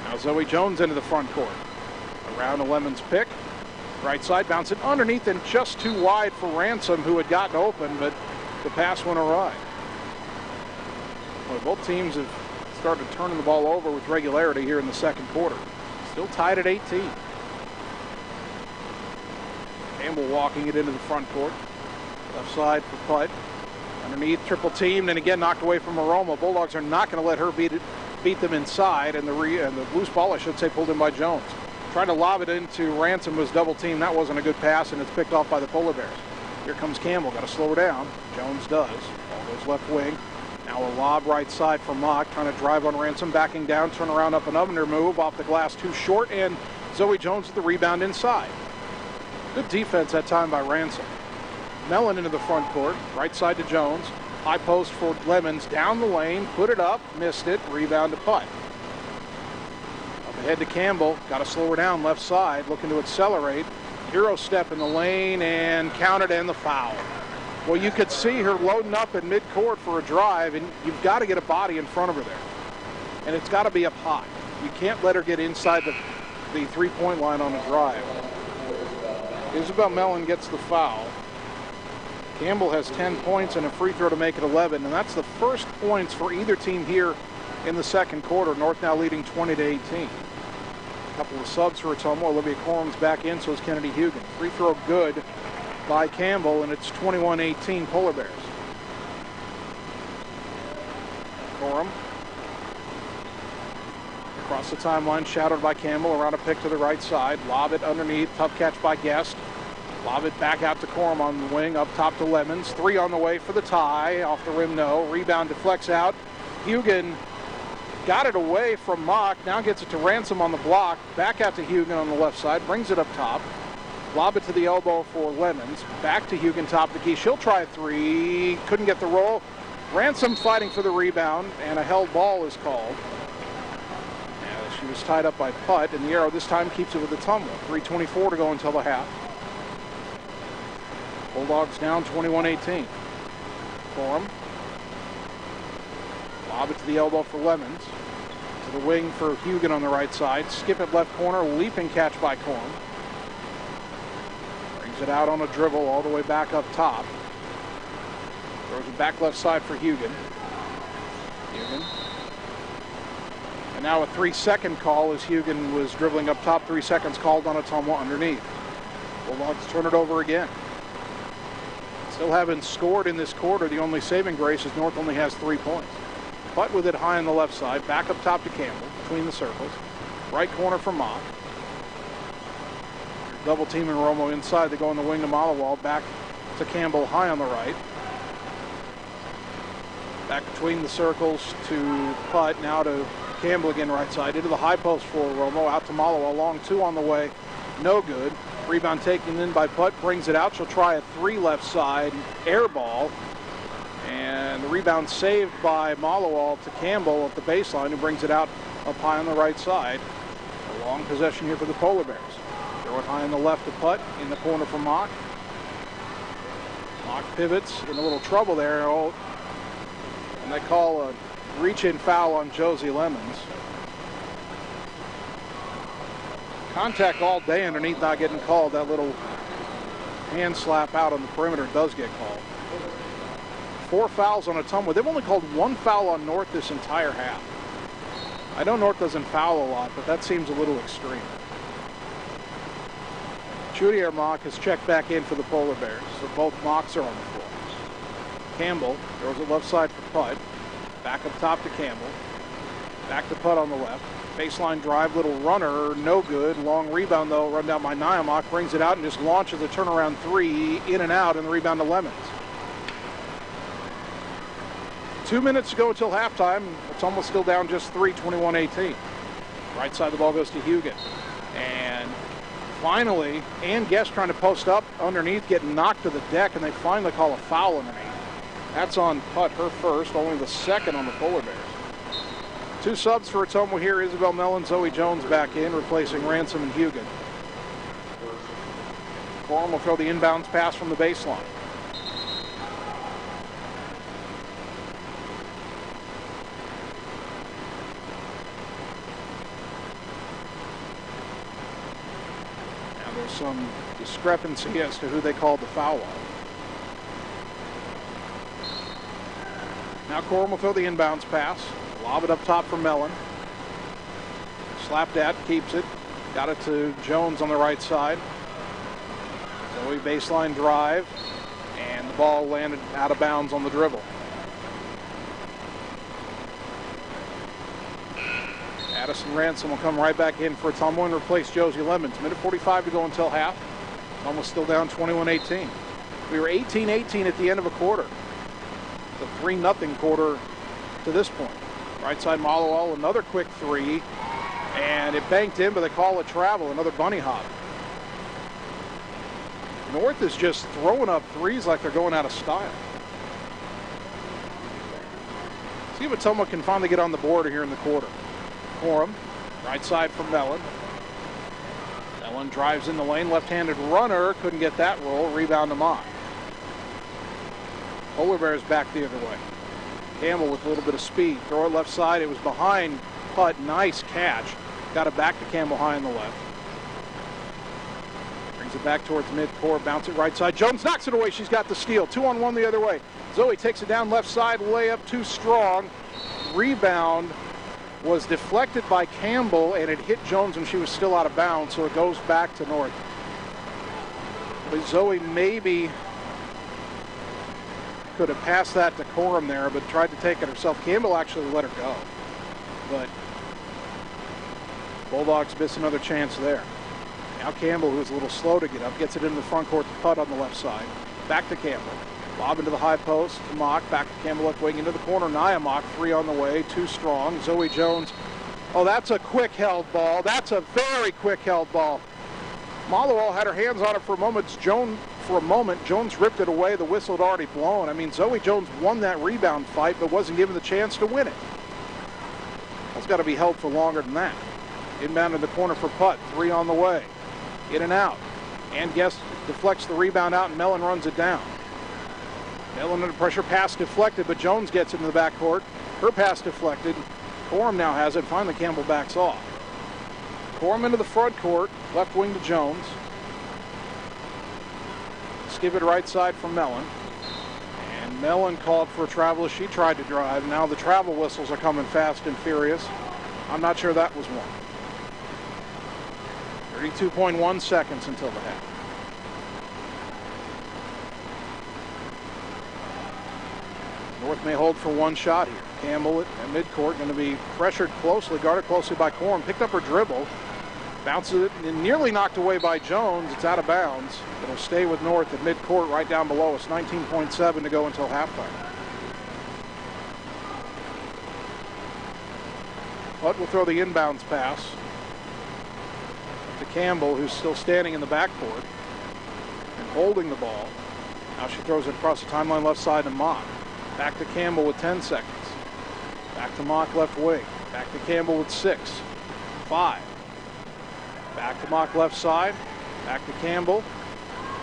Now Zoe Jones into the front court. Around a Lemons pick. Right side, bounce it underneath and just too wide for Ransom, who had gotten open, but the pass went awry. Well, both teams have started turning the ball over with regularity here in the second quarter. Still tied at 18. Campbell walking it into the front court. Left side for Putt. Underneath, triple teamed, and again knocked away from Aroma. Bulldogs are not going to let her beat them inside, and the loose ball, I should say, pulled in by Jones. Trying to lob it into Ransom, was double teamed. That wasn't a good pass, and it's picked off by the Polar Bears. Here comes Campbell. Got to slow her down. Jones does. Ball goes left wing. Now a lob right side for Mock, trying to drive on Ransom, backing down, turn around up and under move, off the glass too short, and Zoe Jones with the rebound inside. Good defense that time by Ransom. Mellon into the front court, right side to Jones. High post for Lemons, down the lane, put it up, missed it, rebound to Putt. Up ahead to Campbell, got to slow her down left side, looking to accelerate. Euro step in the lane and counted and the foul. Well, you could see her loading up in midcourt for a drive, and you've got to get a body in front of her there. And it's got to be up high. You can't let her get inside the three-point line on a drive. Isabel Mellon gets the foul. Campbell has 10 points and a free throw to make it 11, and that's the first points for either team here in the second quarter. North now leading 20-18. A couple of subs for Ottumwa. Olivia Corum's back in, so is Kennedy Hugan. Free throw good by Campbell, and it's 21-18 Polar Bears. Corum across the timeline, shadowed by Campbell, around a pick to the right side. Lob it underneath, tough catch by Guest. Lob it back out to Corum on the wing, up top to Lemons. Three on the way for the tie, off the rim, no. Rebound deflects out. Hugan got it away from Mock, now gets it to Ransom on the block. Back out to Hugan on the left side, brings it up top. Lob it to the elbow for Lemons. Back to Hugan, top of the key. She'll try a three. Couldn't get the roll. Ransom fighting for the rebound, and a held ball is called. She was tied up by Putt, and the arrow this time keeps it with Ottumwa. 3:24 to go until the half. Bulldogs down 21-18. Corum. Lob it to the elbow for Lemons. To the wing for Hugan on the right side. Skip it left corner. Leaping catch by Corum. It out on a dribble all the way back up top. Throws it back left side for Hugan. And now a 3-second call as Hugan was dribbling up top. 3 seconds called on Ottumwa underneath. Bulldogs turn it over again. Still haven't scored in this quarter. The only saving grace is North only has 3 points. Putt with it high on the left side. Back up top to Campbell, between the circles. Right corner for Mock. Double team and Romo inside. They go on the wing to Malawal. Back to Campbell high on the right. Back between the circles to Putt. Now to Campbell again right side. Into the high post for Romo. Out to Malawal. Long two on the way. No good. Rebound taken in by Putt. Brings it out. She'll try a three left side. Air ball. And the rebound saved by Malawal to Campbell at the baseline, who brings it out up high on the right side. A long possession here for the Polar Bears. Throw it high on the left to Putt. In the corner for Mock. Mock pivots. In a little trouble there. Oh, and they call a reach-in foul on Josie Lemons. Contact all day underneath, not getting called. That little hand slap out on the perimeter does get called. 4 fouls on Ottumwa. They've only called 1 foul on North this entire half. I know North doesn't foul a lot, but that seems a little extreme. Judy Mock has checked back in for the Polar Bears, so both Mocks are on the floor. Campbell throws it left side for Putt. Back up top to Campbell. Back to Putt on the left. Baseline drive, little runner, no good. Long rebound though, run down by Nyamock. Brings it out and just launches a turnaround three, in and out, and the rebound to Lemons. 2 minutes to go until halftime. It's almost still down just 3, 21-18. Right side of the ball goes to Hugan. And finally, Ann Guest trying to post up underneath, getting knocked to the deck, and they finally call a foul underneath. That's on Putt, her first, only the second on the Polar Bears. 2 subs for Ottumwa here. Isabel Mellon, Zoe Jones back in, replacing Ransom and Hugan. Gorham will throw the inbounds pass from the baseline. Some discrepancy as to who they called the foul on. Now Corum will throw the inbounds pass. Lob it up top for Mellon. Slapped at, keeps it. Got it to Jones on the right side. Zoe baseline drive. And the ball landed out of bounds on the dribble. Addison Ransom will come right back in for Ottumwa and replace Josie Lemons. Minute 45 to go until half. Almost still down 21-18. We were 18-18 at the end of a quarter. It's a 3-0 quarter to this point. Right side Malawal, another quick three. And it banked in, but they call it travel. Another bunny hop. North is just throwing up threes like they're going out of style. See if Ottumwa can finally get on the board here in the quarter. Corum, right side for Mellon. Mellon drives in the lane, left-handed runner, couldn't get that roll, rebound to Mock. Polar Bears back the other way. Campbell with a little bit of speed, throw it left side, it was behind Putt, nice catch. Got it back to Campbell high on the left. Brings it back towards mid-court, bounce it right side. Jones knocks it away, she's got the steal. 2-on-1 the other way. Zoe takes it down left side, layup too strong. Rebound was deflected by Campbell, and it hit Jones when she was still out of bounds, so it goes back to North. But Zoe maybe could have passed that to Corum there, but tried to take it herself. Campbell actually let her go. But Bulldogs miss another chance there. Now Campbell, who's a little slow to get up, gets it into the front court to Putt on the left side. Back to Campbell. Lob into the high post, Mock, back to Campbell left wing into the corner. Nyamock, 3 on the way, too strong. Zoe Jones, oh, that's a quick held ball. That's a very quick held ball. Malawal had her hands on it for a moment. Jones ripped it away. The whistle had already blown. I mean, Zoe Jones won that rebound fight, but wasn't given the chance to win it. That's got to be held for longer than that. Inbound in the corner for Putt, 3 on the way. In and out. And Guest deflects the rebound out, and Mellon runs it down. Mellon under pressure, pass deflected, but Jones gets it in the backcourt. Her pass deflected. Corum now has it. Finally, Campbell backs off. Corum into the front court, left wing to Jones. Skip it right side from Mellon. And Mellon called for a travel as she tried to drive. Now the travel whistles are coming fast and furious. I'm not sure that was one. 32.1 seconds until the half. North may hold for one shot here. Campbell at midcourt, going to be pressured closely, guarded closely by Corum. Picked up her dribble, bounces it, and nearly knocked away by Jones. It's out of bounds. It'll stay with North at midcourt right down below us. 19.7 to go until halftime. Hutt will throw the inbounds pass to Campbell, who's still standing in the backcourt and holding the ball. Now she throws it across the timeline left side to Mock. Back to Campbell with 10 seconds. Back to Mock left wing. Back to Campbell with 6, 5. Back to Mock left side. Back to Campbell.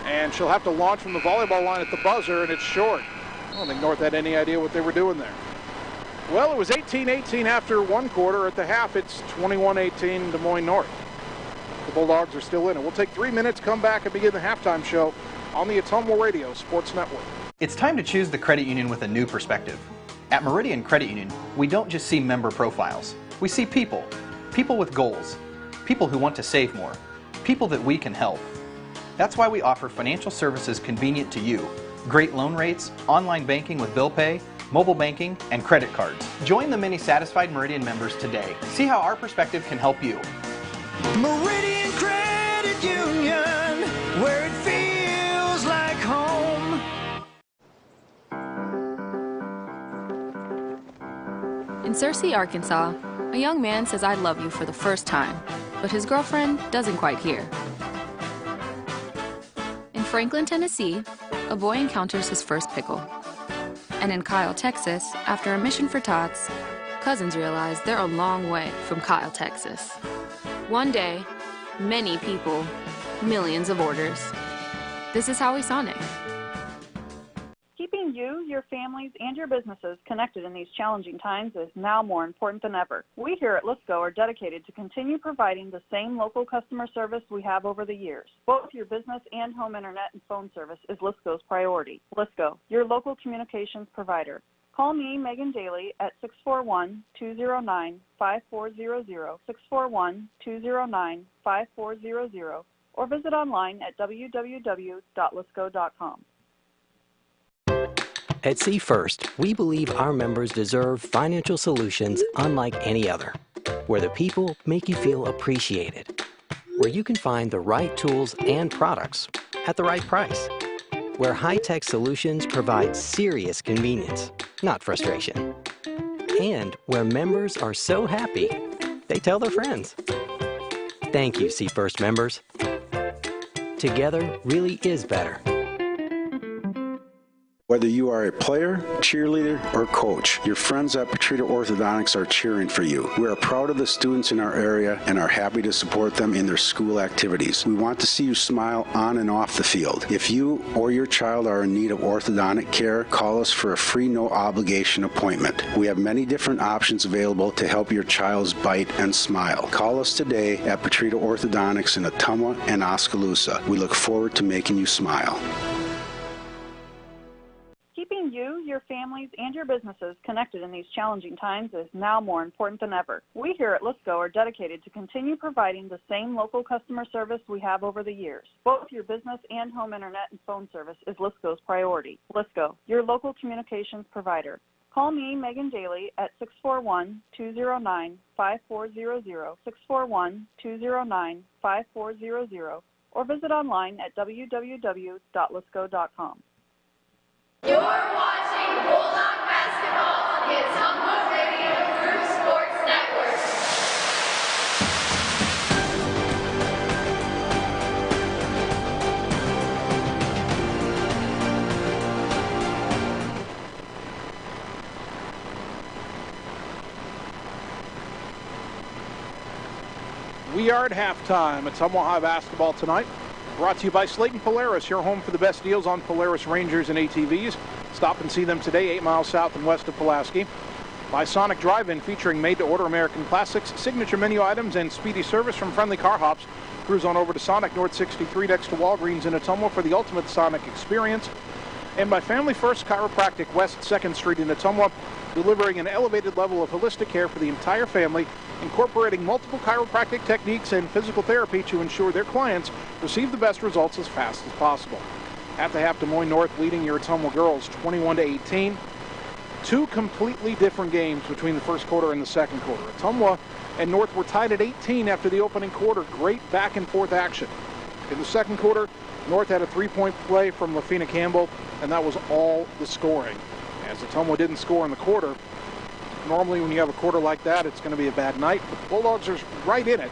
And she'll have to launch from the volleyball line at the buzzer, and it's short. I don't think North had any idea what they were doing there. Well, it was 18-18 after one quarter. At the half, it's 21-18 Des Moines North. The Bulldogs are still in it. We'll take 3 minutes, come back, and begin the halftime show on the Ottumwa Radio Sports Network. It's time to choose the credit union with a new perspective. At Meridian Credit Union, we don't just see member profiles. We see people. People with goals. People who want to save more. People that we can help. That's why we offer financial services convenient to you. Great loan rates, online banking with bill pay, mobile banking, and credit cards. Join the many satisfied Meridian members today. See how our perspective can help you. Meridian Credit Union, where it feels like home. In Searcy, Arkansas, a young man says I love you for the first time, but his girlfriend doesn't quite hear. In Franklin, Tennessee, a boy encounters his first pickle. And in Kyle, Texas, after a mission for tots, cousins realize they're a long way from Kyle, Texas. One day, many people, millions of orders. This is Howie Sonic. Keeping you, your families, and your businesses connected in these challenging times is now more important than ever. We here at Lisco are dedicated to continue providing the same local customer service we have over the years. Both your business and home internet and phone service is Lisco's priority. Lisco, your local communications provider. Call me, Megan Daly, at 641-209-5400, 641-209-5400, or visit online at www.lisco.com. At See First, we believe our members deserve financial solutions unlike any other, where the people make you feel appreciated, where you can find the right tools and products at the right price, where high-tech solutions provide serious convenience, not frustration, and where members are so happy they tell their friends. Thank you, See First members. Together really is better. Whether you are a player, cheerleader, or coach, your friends at Petrita Orthodontics are cheering for you. We are proud of the students in our area and are happy to support them in their school activities. We want to see you smile on and off the field. If you or your child are in need of orthodontic care, call us for a free no-obligation appointment. We have many different options available to help your child's bite and smile. Call us today at Petrita Orthodontics in Ottumwa and Oskaloosa. We look forward to making you smile. Keeping you, your families, and your businesses connected in these challenging times is now more important than ever. We here at Lisco are dedicated to continue providing the same local customer service we have over the years. Both your business and home internet and phone service is Lisco's priority. Lisco, your local communications provider. Call me, Megan Daly, at 641-209-5400, 641-209-5400, or visit online at www.lisco.com. You're watching Bulldog basketball on the Ottumwa Radio Group Sports Network. We are at halftime at Ottumwa High basketball tonight. Brought to you by Slayton Polaris, your home for the best deals on Polaris Rangers and ATVs. Stop and see them today, 8 miles south and west of Pulaski. By Sonic Drive-In, featuring made-to-order American classics, signature menu items, and speedy service from friendly car hops. Cruise on over to Sonic North 63 next to Walgreens in Ottumwa for the ultimate Sonic experience. And by Family First Chiropractic, West 2nd Street in Ottumwa, delivering an elevated level of holistic care for the entire family, incorporating multiple chiropractic techniques and physical therapy to ensure their clients receive the best results as fast as possible. At the half, Des Moines North leading your Ottumwa girls 21-18. Two completely different games between the first quarter and the second quarter. Ottumwa and North were tied at 18 after the opening quarter. Great back and forth action. In the second quarter, North had a three-point play from Lafina Campbell, and that was all the scoring. As Ottumwa didn't score in the quarter, normally when you have a quarter like that, it's going to be a bad night, but the Bulldogs are right in it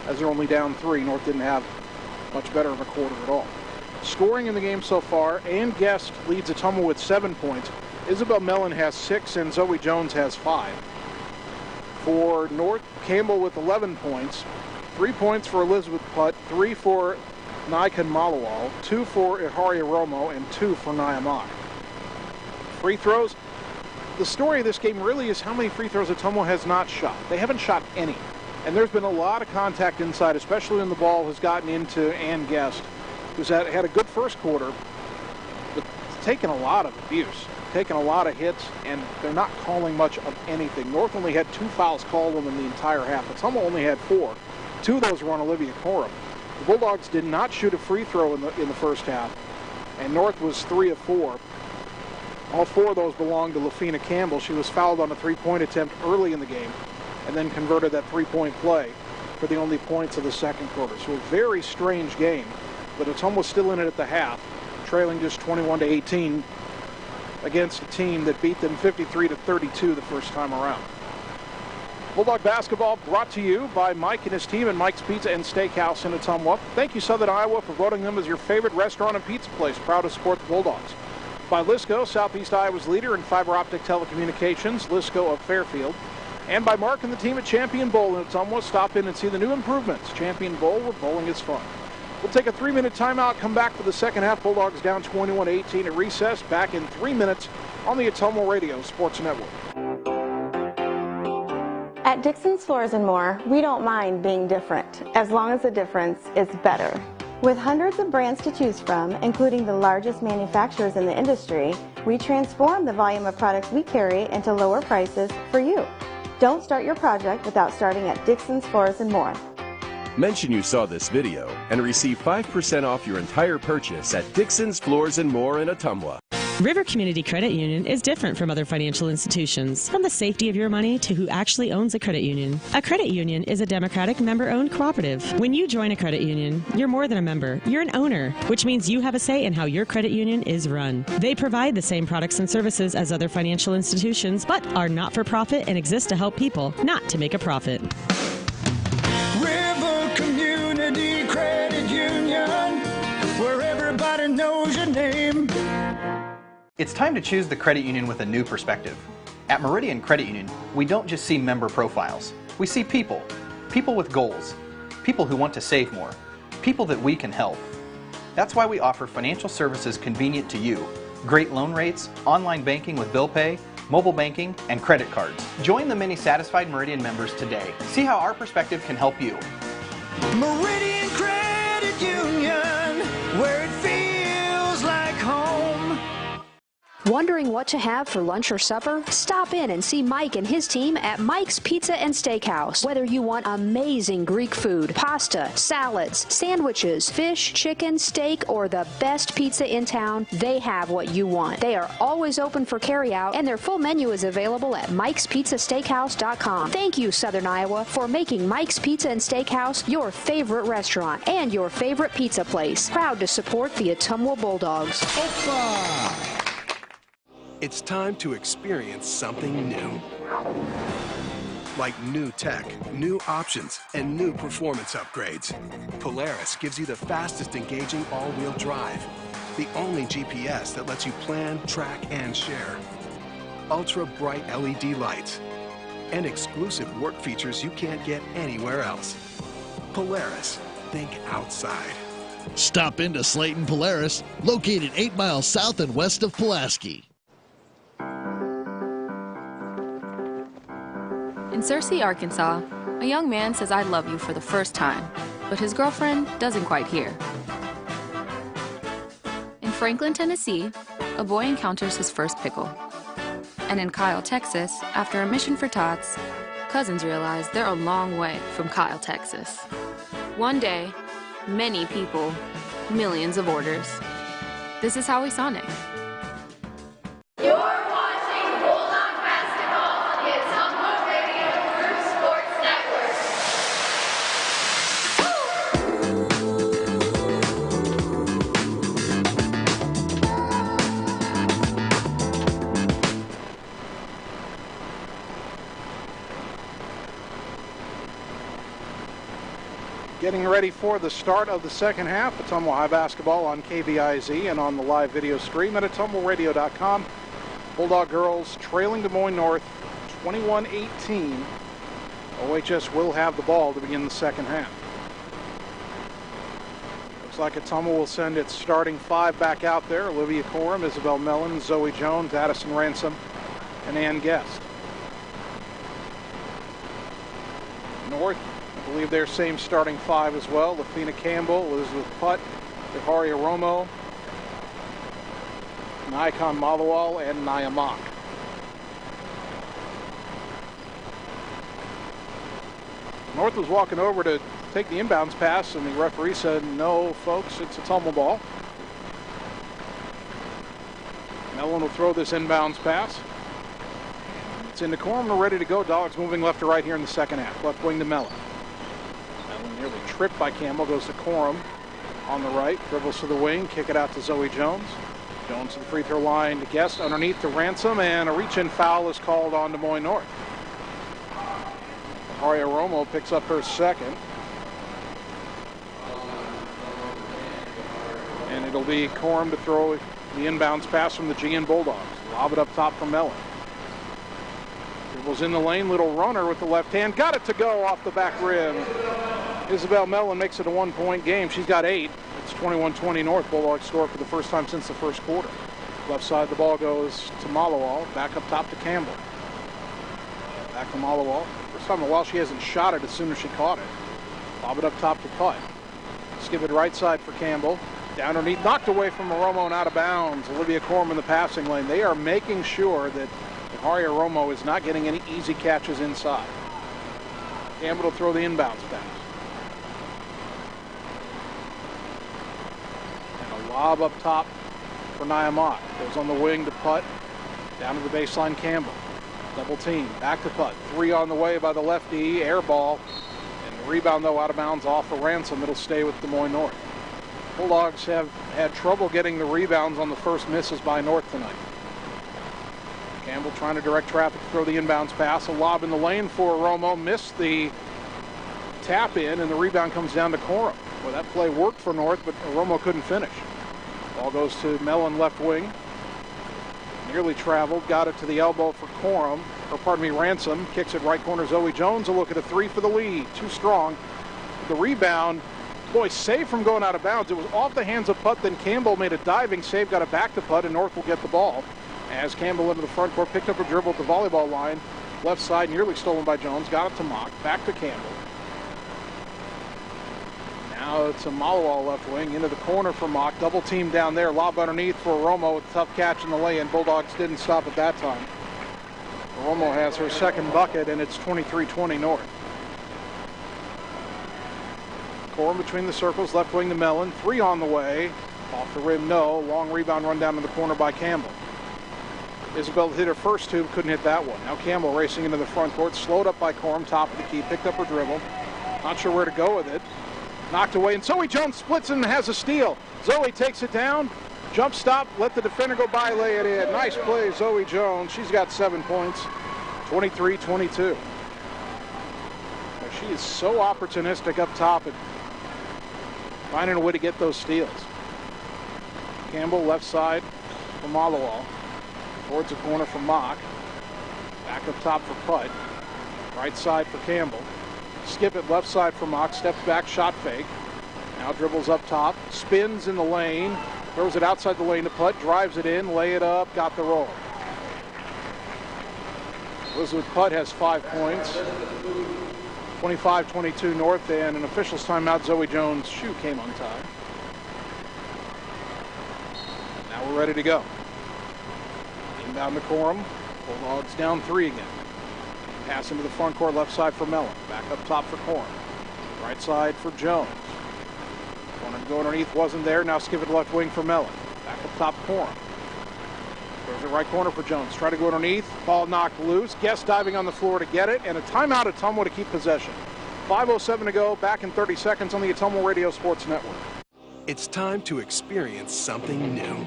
as they're only down 3. North didn't have much better of a quarter at all. Scoring in the game so far, Ann Guest leads Ottumwa with 7 points. Isabel Mellon has 6, and Zoe Jones has 5. For North, Campbell with 11 points, 3 points for Elizabeth Putt, 3 for Naikan Malawal, 2 for Iharia Romo, and 2 for Nia Mock. Free throws. The story of this game really is how many free throws Ottumwa has not shot. They haven't shot any. And there's been a lot of contact inside, especially when the ball has gotten into Ann Guest, who's had a good first quarter, but taken a lot of abuse, taken a lot of hits, and they're not calling much of anything. North only had 2 fouls called on them the entire half. Ottumwa only had 4. 2 of those were on Olivia Coram. The Bulldogs did not shoot a free throw in the first half, and North was 3 of 4. All 4 of those belonged to Lafina Campbell. She was fouled on a 3-point attempt early in the game and then converted that 3-point play for the only points of the second quarter. So a very strange game, but Ottumwa was still in it at the half, trailing just 21-18 against a team that beat them 53-32 the first time around. Bulldog basketball brought to you by Mike and his team at Mike's Pizza and Steakhouse in Ottumwa. Thank you, Southern Iowa, for voting them as your favorite restaurant and pizza place. Proud to support the Bulldogs. By Lisco, Southeast Iowa's leader in fiber optic telecommunications, Lisco of Fairfield. And by Mark and the team at Champion Bowl in Ottumwa. Stop in and see the new improvements. Champion Bowl, where bowling is fun. We'll take a 3-minute timeout, come back for the second half. Bulldogs down 21-18 at recess. Back in 3 minutes on the Ottumwa Radio Sports Network. At Dixon's Floors & More, we don't mind being different, as long as the difference is better. With hundreds of brands to choose from, including the largest manufacturers in the industry, we transform the volume of products we carry into lower prices for you. Don't start your project without starting at Dixon's Floors & More. Mention you saw this video and receive 5% off your entire purchase at Dixon's Floors & More in Ottumwa. River Community Credit Union is different from other financial institutions. From the safety of your money to who actually owns a credit union. A credit union is a democratic member-owned cooperative. When you join a credit union, you're more than a member. You're an owner, which means you have a say in how your credit union is run. They provide the same products and services as other financial institutions, but are not-for-profit and exist to help people, not to make a profit. River Community Credit Union, where everybody knows your name. It's time to choose the credit union with a new perspective. At Meridian Credit Union, we don't just see member profiles. We see people. People with goals. People who want to save more. People that we can help. That's why we offer financial services convenient to you. Great loan rates, online banking with bill pay, mobile banking, and credit cards. Join the many satisfied Meridian members today. See how our perspective can help you. Meridian Credit Union, where it feels like home. Wondering what to have for lunch or supper? Stop in and see Mike and his team at Mike's Pizza and Steakhouse. Whether you want amazing Greek food, pasta, salads, sandwiches, fish, chicken, steak, or the best pizza in town, they have what you want. They are always open for carryout, and their full menu is available at Mike'sPizzaSteakhouse.com. Thank you, Southern Iowa, for making Mike's Pizza and Steakhouse your favorite restaurant and your favorite pizza place. Proud to support the Ottumwa Bulldogs. Opa! It's time to experience something new. Like new tech, new options, and new performance upgrades. Polaris gives you the fastest engaging all-wheel drive. The only GPS that lets you plan, track, and share. Ultra bright LED lights. And exclusive work features you can't get anywhere else. Polaris, think outside. Stop into Slayton Polaris, located 8 miles south and west of Pulaski. In Searcy, Arkansas, a young man says I love you for the first time, but his girlfriend doesn't quite hear. In Franklin, Tennessee, a boy encounters his first pickle. And in Kyle, Texas, after a mission for tots, cousins realize they're a long way from Kyle, Texas. One day, many people, millions of orders. This is Howie Sonic. You're watching Bulldog Getting ready for the start of the second half. Ottumwa High basketball on KBIZ and on the live video stream at ottumwaradio.com. Bulldog girls trailing Des Moines North 21-18. OHS will have the ball to begin the second half. Looks like Ottumwa will send its starting five back out there. Olivia Coram, Isabel Mellon, Zoe Jones, Addison Ransom, and Ann Guest. North, I believe their same starting five as well. Lafina Campbell, Elizabeth Putt, Viharia Romo, Nikon Malawal, and Naya Mock. North was walking over to take the inbounds pass, and the referee said, no, folks, it's a Ottumwa ball. Mellon will throw this inbounds pass. It's into Coram. We're ready to go. Dogs moving left to right here in the second half. Left wing to Mellon. Mellon nearly tripped by Campbell. Goes to Coram on the right. Dribbles to the wing. Kick it out to Zoe Jones. Jones to the free throw line to Guest. Underneath to Ransom. And a reach-in foul is called on Des Moines North. Aria Romo picks up her second. And it'll be Coram to throw the inbounds pass from the GN Bulldogs. Lob it up top for Mellon. Was in the lane, little runner with the left hand, got it to go off the back rim. Isabel Mellon makes it a 1-point game. She's got 8. It's 21-20 North. Bulldogs score for the first time since the first quarter. Left side, the ball goes to Malawal. Back up top to Campbell. Back to Malawal. First time in a while she hasn't shot it as soon as she caught it. Lob it up top to Putt. Skip it right side for Campbell. Down underneath, knocked away from Romo and out of bounds. Olivia Coram in the passing lane. They are making sure that Aria Romo is not getting any easy catches inside. Campbell will throw the inbounds pass. And a lob up top for Naya Mock. Goes on the wing to Putt. Down to the baseline, Campbell. Double team. Back to Putt. 3 on the way by the lefty. Air ball. And the rebound, though, out of bounds off of Ransom. It'll stay with Des Moines North. Bulldogs have had trouble getting the rebounds on the first misses by North tonight. Campbell trying to direct traffic to throw the inbounds pass. A lob in the lane for Romo. Missed the tap in, and the rebound comes down to Coram. Well, that play worked for North, but Romo couldn't finish. Ball goes to Mellon left wing. Nearly traveled. Got it to the elbow for Coram. Or pardon me, Ransom. Kicks it right corner. Zoe Jones. A look at a 3 for the lead. Too strong. The rebound. Boy, save from going out of bounds. It was off the hands of Putt. Then Campbell made a diving save. Got it back to Putt, and North will get the ball. As Campbell into the front court, picked up a dribble at the volleyball line. Left side, nearly stolen by Jones. Got it to Mock. Back to Campbell. Now it's a Malawal left wing. Into the corner for Mock. Double team down there. Lob underneath for Romo with a tough catch in the lay-in. Bulldogs didn't stop at that time. Romo has her second bucket, and it's 23-20 North. Coram between the circles. Left wing to Mellon. 3 on the way. Off the rim, no. Long rebound run down to the corner by Campbell. Isabel hit her first two, couldn't hit that one. Now Campbell racing into the front court, slowed up by Coram, top of the key, picked up her dribble. Not sure where to go with it. Knocked away, and Zoe Jones splits and has a steal. Zoe takes it down, jump stop, let the defender go by, lay it in. Nice play, Zoe Jones. She's got 7 points, 23-22. She is so opportunistic up top and finding a way to get those steals. Campbell left side for Malawal. Towards the corner for Mock. Back up top for Putt. Right side for Campbell. Skip it left side for Mock. Steps back, shot fake. Now dribbles up top. Spins in the lane. Throws it outside the lane to Putt. Drives it in. Lay it up. Got the roll. Elizabeth Putt has 5 points. 25-22 North, and an official's timeout. Zoe Jones' shoe came untied. Now we're ready to go. Down to Coram. Bulldogs down 3 again. Pass into the front court, left side for Mellon. Back up top for Coram. Right side for Jones. Wanted to go underneath, wasn't there. Now skip it left wing for Mellon. Back up top, Coram. There's the right corner for Jones. Try to go underneath. Ball knocked loose. Guest diving on the floor to get it. And a timeout at Ottumwa to keep possession. 5:07 to go. Back in 30 seconds on the Ottumwa Radio Sports Network. It's time to experience something new.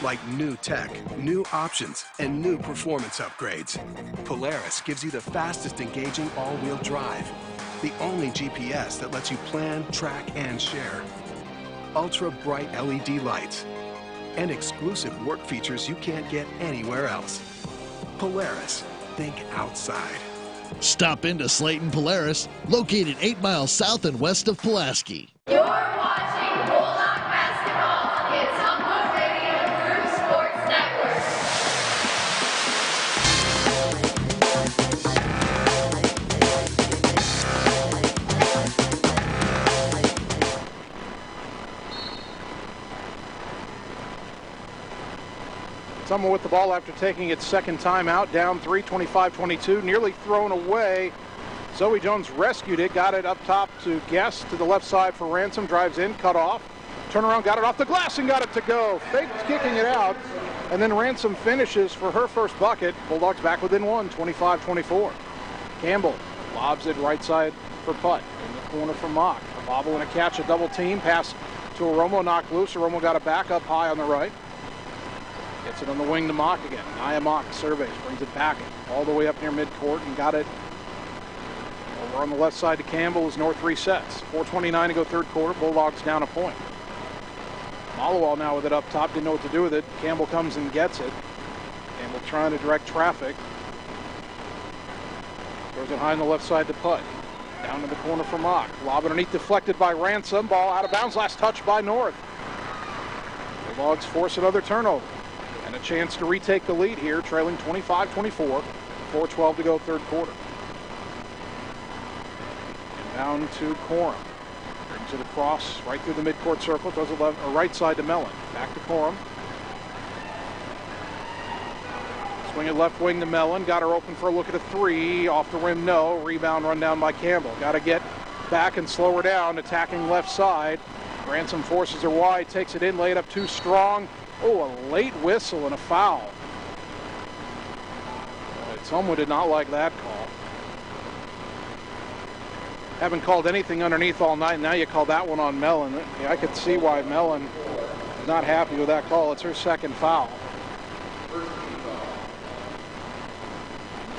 Like new tech, new options, and new performance upgrades. Polaris gives you the fastest engaging all-wheel drive the only GPS that lets you plan, track, and share. Ultra bright LED lights and exclusive work features you can't get anywhere else. Polaris, think outside. Stop into Slayton Polaris, located 8 miles south and west of Pulaski. You're watching Bulldog Basketball on Ottumwa Radio Group Sports Network. Ottumwa with the ball after taking its second timeout, down 3, 25-22, nearly thrown away. Zoe Jones rescued it, got it up top to Guest, to the left side for Ransom, drives in, cut off, turnaround, got it off the glass and got it to go. Faked kicking it out, and then Ransom finishes for her first bucket. Bulldogs back within one, 25-24. Campbell lobs it right side for Putt, in the corner for Mock. A bobble and a catch, a double team, pass to Aromo, knocked loose. Aromo got it back up high on the right. Gets it on the wing to Mock again. Nia Mock surveys, brings it back all the way up near midcourt and got it over on the left side to Campbell as North resets. 4:29 to go third quarter. Bulldogs down a point. Mallowall now with it up top. Didn't know what to do with it. Campbell comes and gets it. Campbell trying to direct traffic. Throws it high on the left side to Putt. Down to the corner for Mock. Lob underneath, deflected by Ransom. Ball out of bounds. Last touch by North. Bulldogs force another turnover. And a chance to retake the lead here, trailing 25-24, 4:12 to go third quarter. Inbound to Corum. Brings it across right through the midcourt circle, throws it left, or right side to Mellon. Back to Corum. Swing it left wing to Mellon. Got her open for a look at a three. Off the rim, no. Rebound run down by Campbell. Got to get back and slow her down, attacking left side. Ransom forces her wide, takes it in, lay it up too strong. Oh, a late whistle and a foul. Ottumwa did not like that call. Haven't called anything underneath all night. Now you call that one on Mellon. I could see why Mellon is not happy with that call. It's her second foul.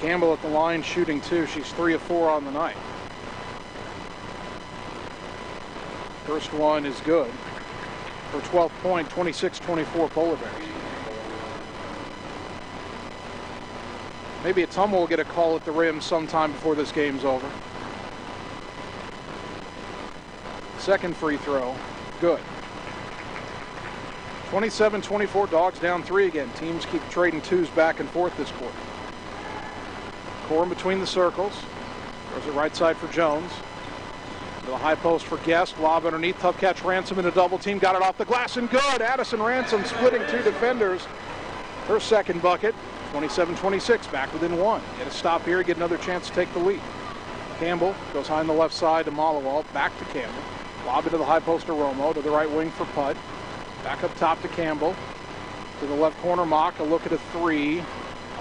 Campbell at the line shooting two. She's 3 of 4 on the night. First one is good. For 12-point, 26-24 Polar Bears. Maybe Ottumwa will get a call at the rim sometime before this game's over. Second free throw, good. 27-24, Dogs down 3 again. Teams keep trading twos back and forth this quarter. Corum between the circles. Throws it right side for Jones. To the high post for Guest. Lob underneath. Tough catch. Ransom in a double team. Got it off the glass and good. Addison Ransom splitting 2 defenders. Her second bucket. 27-26. Back within 1. Get a stop here. Get another chance to take the lead. Campbell goes high on the left side to Mallowall. Back to Campbell. Lob it to the high post to Romo. To the right wing for Putt. Back up top to Campbell. To the left corner, Mock. A look at a three.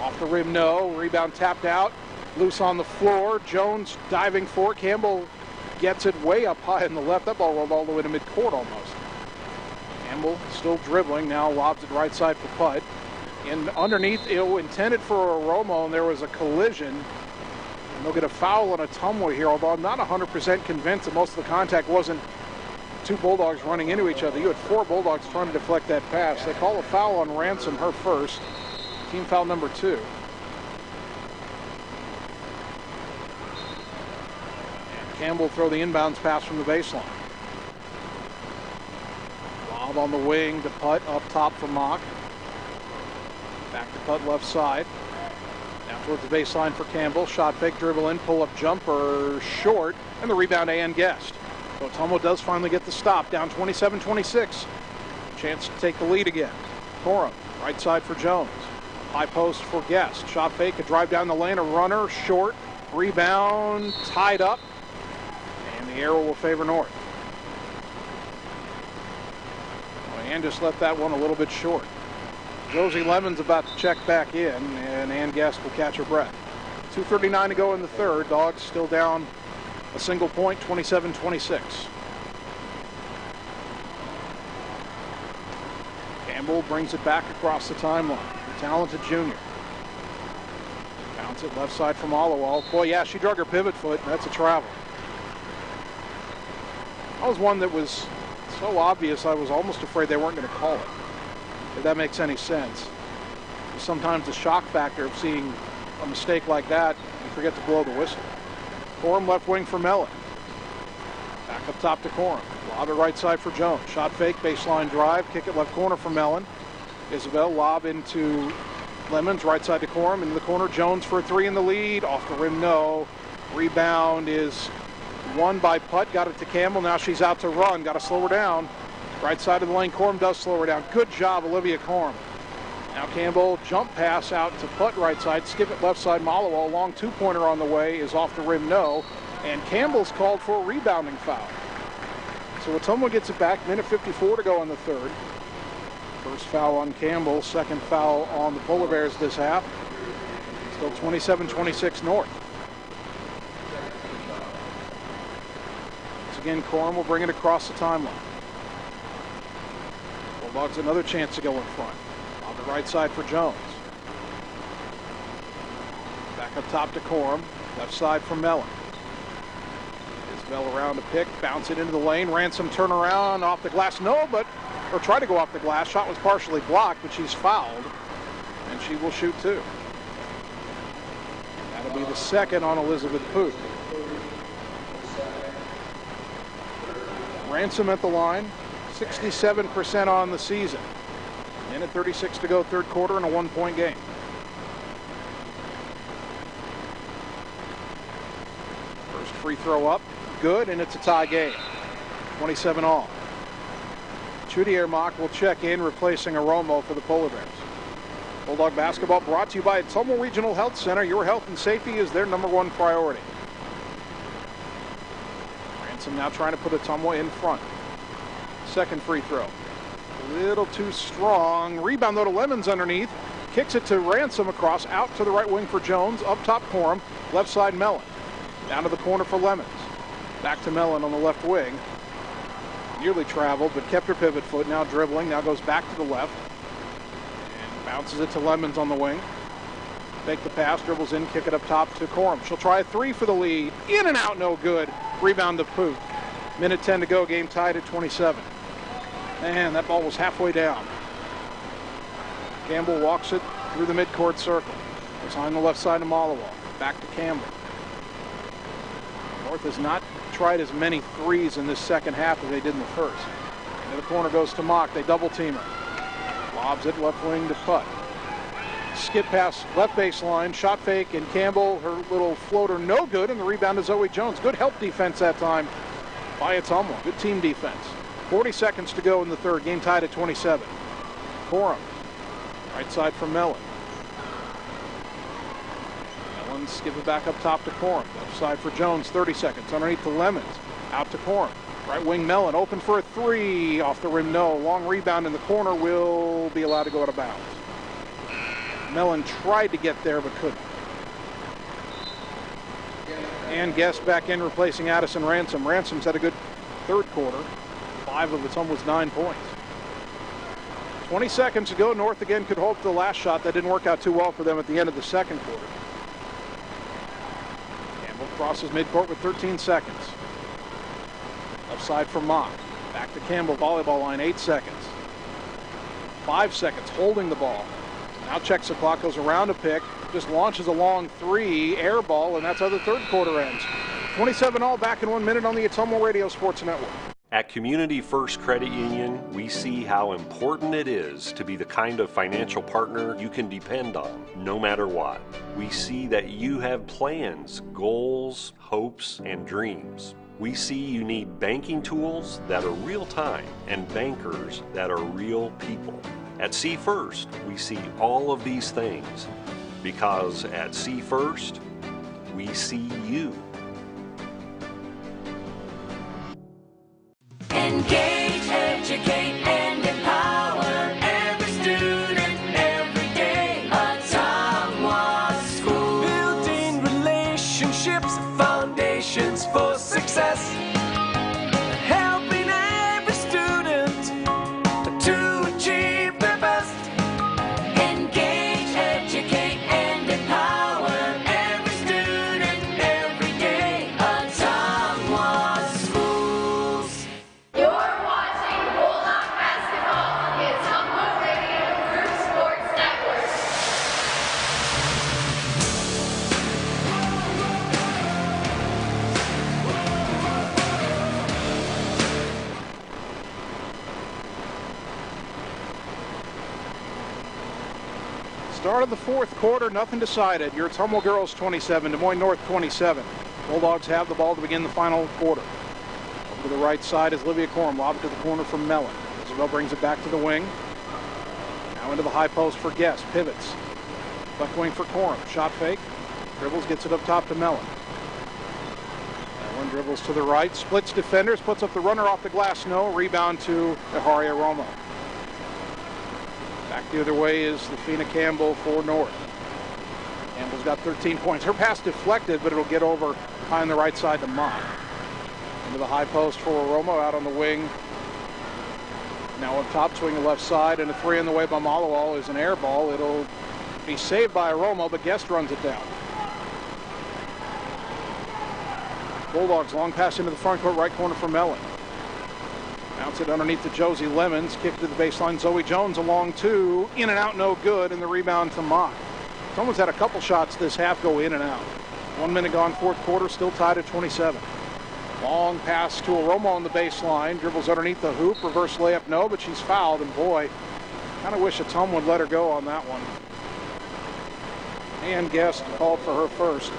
Off the rim, no. Rebound tapped out. Loose on the floor. Jones diving for it. Campbell gets it way up high on the left. That ball rolled all the way to midcourt almost. Campbell still dribbling. Now lobs it right side for Putt. And underneath, intended for a Romo, and there was a collision. And they'll get a foul on Ottumwa here, although I'm not 100% convinced that most of the contact wasn't two Bulldogs running into each other. You had 4 Bulldogs trying to deflect that pass. They call a foul on Ransom, her first. Team foul number 2. Campbell throw the inbounds pass from the baseline. Lob on the wing to Putt, up top for Mock. Back to Putt left side. Down towards the baseline for Campbell. Shot fake, dribble in, pull up jumper short, and the rebound and Guest. So Ottumwa does finally get the stop, down 27-26. Chance to take the lead again. Corum, right side for Jones. High post for Guest. Shot fake, a drive down the lane, a runner, short, rebound, tied up. The arrow will favor North. Ann just left that one a little bit short. Josie Lemon's about to check back in, and Ann Guest will catch her breath. 2:39 to go in the third. Dogs still down a single point, 27-26. Campbell brings it back across the timeline. The talented junior. Bounce it left side from Mallowall. Boy, yeah, she drug her pivot foot. That's a travel. That was one that was so obvious I was almost afraid they weren't going to call it, if that makes any sense. Sometimes the shock factor of seeing a mistake like that, you forget to blow the whistle. Corum left wing for Mellon. Back up top to Corum. Lob it right side for Jones. Shot fake, baseline drive, kick it left corner for Mellon. Isabel lob into Lemons, right side to Corum, into the corner. Jones for a three in the lead. Off the rim, no. Rebound is won by Putt. Got it to Campbell. Now she's out to run. Got to slow her down. Right side of the lane, Corum does slow her down. Good job, Olivia Corum. Now Campbell, jump pass out to Putt right side. Skip it left side, Malawa. Long two-pointer on the way is off the rim, no. And Campbell's called for a rebounding foul. So Ottumwa gets it back. Minute 54 to go in the third. First foul on Campbell, second foul on the Polar Bears this half. Still 27-26 North. Once again, Corum will bring it across the timeline. Bulldogs another chance to go in front. On the right side for Jones. Back up top to Corum. Left side for Mellon. Isabel around to pick, bounce it into the lane. Ransom turnaround off the glass. No, or try to go off the glass. Shot was partially blocked, but she's fouled. And she will shoot two. That'll be the second on Elizabeth Poot. Ransom at the line. 67% on the season. Minute 36 to go, third quarter, in a one-point game. First free throw up, good, and it's a tie game. 27 all. Judy Ermach will check in, replacing Aromo for the Polar Bears. Bulldog basketball brought to you by Ottumwa Regional Health Center. Your health and safety is their #1 priority. Ransom now trying to put Ottumwa in front. Second free throw. A little too strong. Rebound though to Lemons underneath. Kicks it to Ransom across, out to the right wing for Jones. Up top Corum. Left side Mellon. Down to the corner for Lemons. Back to Mellon on the left wing. Nearly traveled, but kept her pivot foot. Now dribbling. Now goes back to the left. And bounces it to Lemons on the wing. Take the pass, dribbles in, kick it up top to Corum. She'll try a three for the lead. In and out, no good. Rebound to Poot. Minute 10 to go, game tied at 27. Man, that ball was halfway down. Campbell walks it through the midcourt circle. It's on the left side of Malawa. Back to Campbell. North has not tried as many threes in this second half as they did in the first. Into the corner goes to Mock. They double team her. Lobs it left wing to Putt. Skip pass left baseline. Shot fake, and Campbell, her little floater, no good. And the rebound to Zoe Jones. Good help defense that time by Ottumwa. Good team defense. 40 seconds to go in the third. Game tied at 27. Corum. Right side for Mellon. Mellon skip it back up top to Corum. Left side for Jones. 30 seconds. Underneath to Lemons. Out to Corum. Right wing Mellon. Open for a three. Off the rim, no. Long rebound in the corner. Will be allowed to go out of bounds. Mellon tried to get there but couldn't. And Guest back in, replacing Addison Ransom. Ransom's had a good third quarter. 5 of Ottumwa's 9 points. 20 seconds to go. North again could hold the last shot. That didn't work out too well for them at the end of the second quarter. Campbell crosses midcourt with 13 seconds. Left side for Mock. Back to Campbell, volleyball line, 8 seconds. 5 seconds, holding the ball. Now checks the clock, goes around a pick, just launches a long three, air ball, and that's how the third quarter ends. 27 all, back in 1 minute on the Ottumwa Radio Sports Network. At Community First Credit Union, we see how important it is to be the kind of financial partner you can depend on, no matter what. We see that you have plans, goals, hopes, and dreams. We see you need banking tools that are real-time and bankers that are real people. At See First, we see all of these things because at See First, we see you. Engage, educate, and empower every student every day. Ottumwa School. Building relationships, foundations for success. Helping every student to achieve their best. Engage, educate, and empower every student every day. Ottumwa Schools. Start of the fourth quarter, nothing decided. Your Ottumwa girls 27, Des Moines North 27. Bulldogs have the ball to begin the final quarter. Over to the right side is Livia Corum, lob it to the corner from Mellon. Isabel brings it back to the wing. Now into the high post for Guest, pivots. Left wing for Corum, shot fake. Dribbles, gets it up top to Mellon. Mellon dribbles to the right, splits defenders, puts up the runner off the glass, no. Rebound to Eharia Romo. Back the other way is Lafina Campbell for North. Campbell's got 13 points. Her pass deflected, but it'll get over high on the right side to Mock. Into the high post for Romo, out on the wing. Now up top, swing the left side, and a three on the way by Malawal is an air ball. It'll be saved by Romo, but Guest runs it down. Bulldogs, long pass into the front court, right corner for Mellon. Bounce it underneath to Josie Lemons, kick to the baseline. Zoe Jones along two, in and out, no good, and the rebound to Mock. Someone's had a couple shots this half go in and out. 1 minute gone, fourth quarter, still tied at 27. Long pass to Romo on the baseline, dribbles underneath the hoop, reverse layup, no, but she's fouled, and boy, kind of wish Ottumwa would let her go on that one. And Guest called for her first.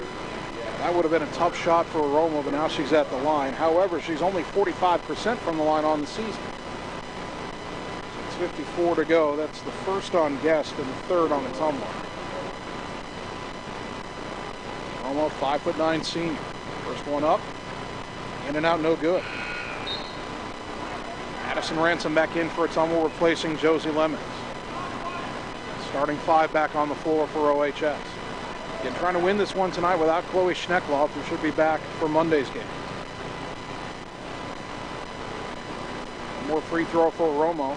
That would have been a tough shot for Romo, but now she's at the line. However, she's only 45% from the line on the season. 6:54 to go. That's the first on Guest and the third on Ottumwa. Romo, 5'9" senior. First one up. In and out, no good. Addison Ransom back in for Ottumwa, replacing Josie Lemons. Starting five back on the floor for OHS. Again, trying to win this one tonight without Chloe Schneckloff, who should be back for Monday's game. One more free throw for Romo.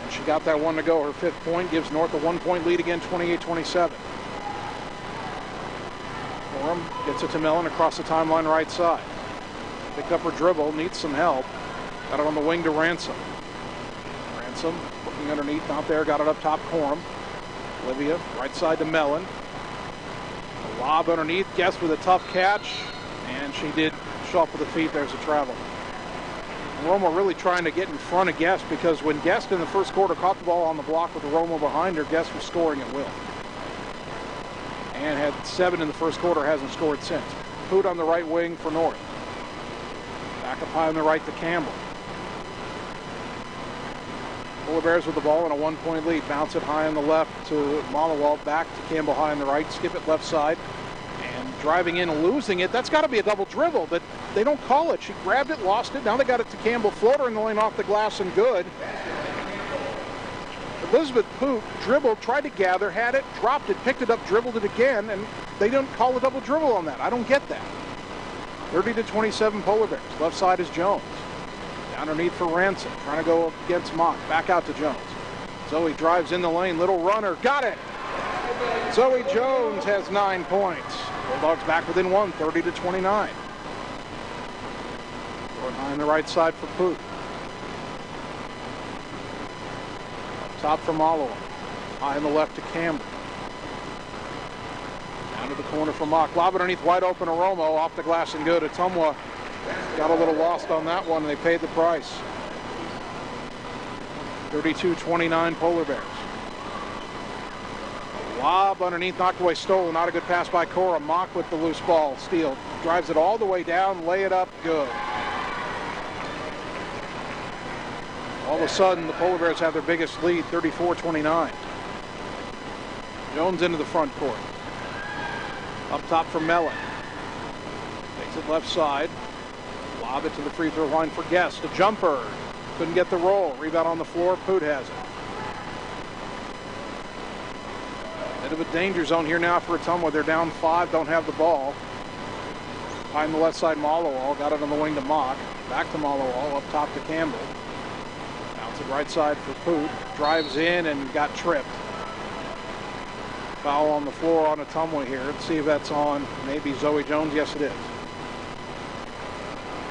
And she got that one to go. Her fifth point gives North a 1-point lead again, 28-27. Corum gets it to Mellon across the timeline right side. Picked up her dribble, needs some help. Got it on the wing to Ransom. Ransom looking underneath, not there, got it up top, Corum. Olivia, right side to Mellon. A lob underneath, Guest with a tough catch, and she did show up with the feet. There's a travel. And Romo really trying to get in front of Guest, because when Guest in the first quarter caught the ball on the block with the Romo behind her, Guest was scoring at will. And had 7 in the first quarter, hasn't scored since. Hoot on the right wing for North. Back up high on the right to Campbell. Polar Bears with the ball and a 1-point lead. Bounce it high on the left to Malawal, back to Campbell high on the right. Skip it left side. And driving in and losing it. That's got to be a double dribble, but they don't call it. She grabbed it, lost it. Now they got it to Campbell. Floater in the lane off the glass and good. Elizabeth Poot dribbled, tried to gather, had it, dropped it, picked it up, dribbled it again, and they don't call a double dribble on that. I don't get that. 30-27 Polar Bears. Left side is Jones. Underneath for Ransom, trying to go against Mock. Back out to Jones. Zoe drives in the lane, little runner, got it! Zoe Jones has 9 points. Bulldogs back within one, 30-29. Going high on the right side for Poot. Up top for Malawal. High on the left to Campbell. Down to the corner for Mock. Lob underneath, wide open to Romo, off the glass and good. Ottumwa got a little lost on that one, and they paid the price. 32-29 Polar Bears. Lob underneath, knocked away, stolen. Not a good pass by Cora. Mock with the loose ball. Steele drives it all the way down, lay it up, good. All of a sudden, the Polar Bears have their biggest lead, 34-29. Jones into the front court. Up top for Mellon. Takes it left side. Lob it to the free throw line for Guest. A jumper. Couldn't get the roll. Rebound on the floor. Poot has it. Bit of a danger zone here now for Ottumwa. They're down 5. Don't have the ball. Behind the left side, Malawal. Got it on the wing to Mock. Back to Malawal. Up top to Campbell. Bounce it right side for Poot. Drives in and got tripped. Foul on the floor on Ottumwa here. Let's see if that's on maybe Zoe Jones. Yes, it is.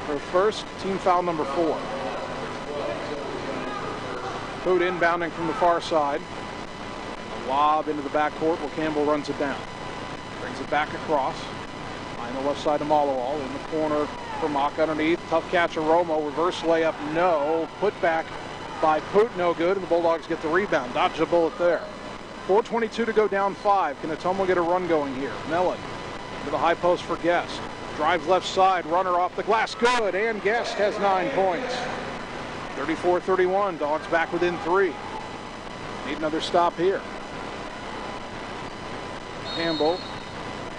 Her first, team foul number 4. Poot inbounding from the far side. A lob into the backcourt where Campbell runs it down. Brings it back across. On the left side to Malawal. In the corner for Mock underneath. Tough catch of Romo. Reverse layup, no. Put back by Poot, no good, and the Bulldogs get the rebound. Dodged a bullet there. 4:22 to go, down 5. Can Ottumwa get a run going here? Mellon to the high post for Guest. Drives left side, runner off the glass, good, and Guest has 9 points. 34-31, Dogs back within 3. Need another stop here. Campbell,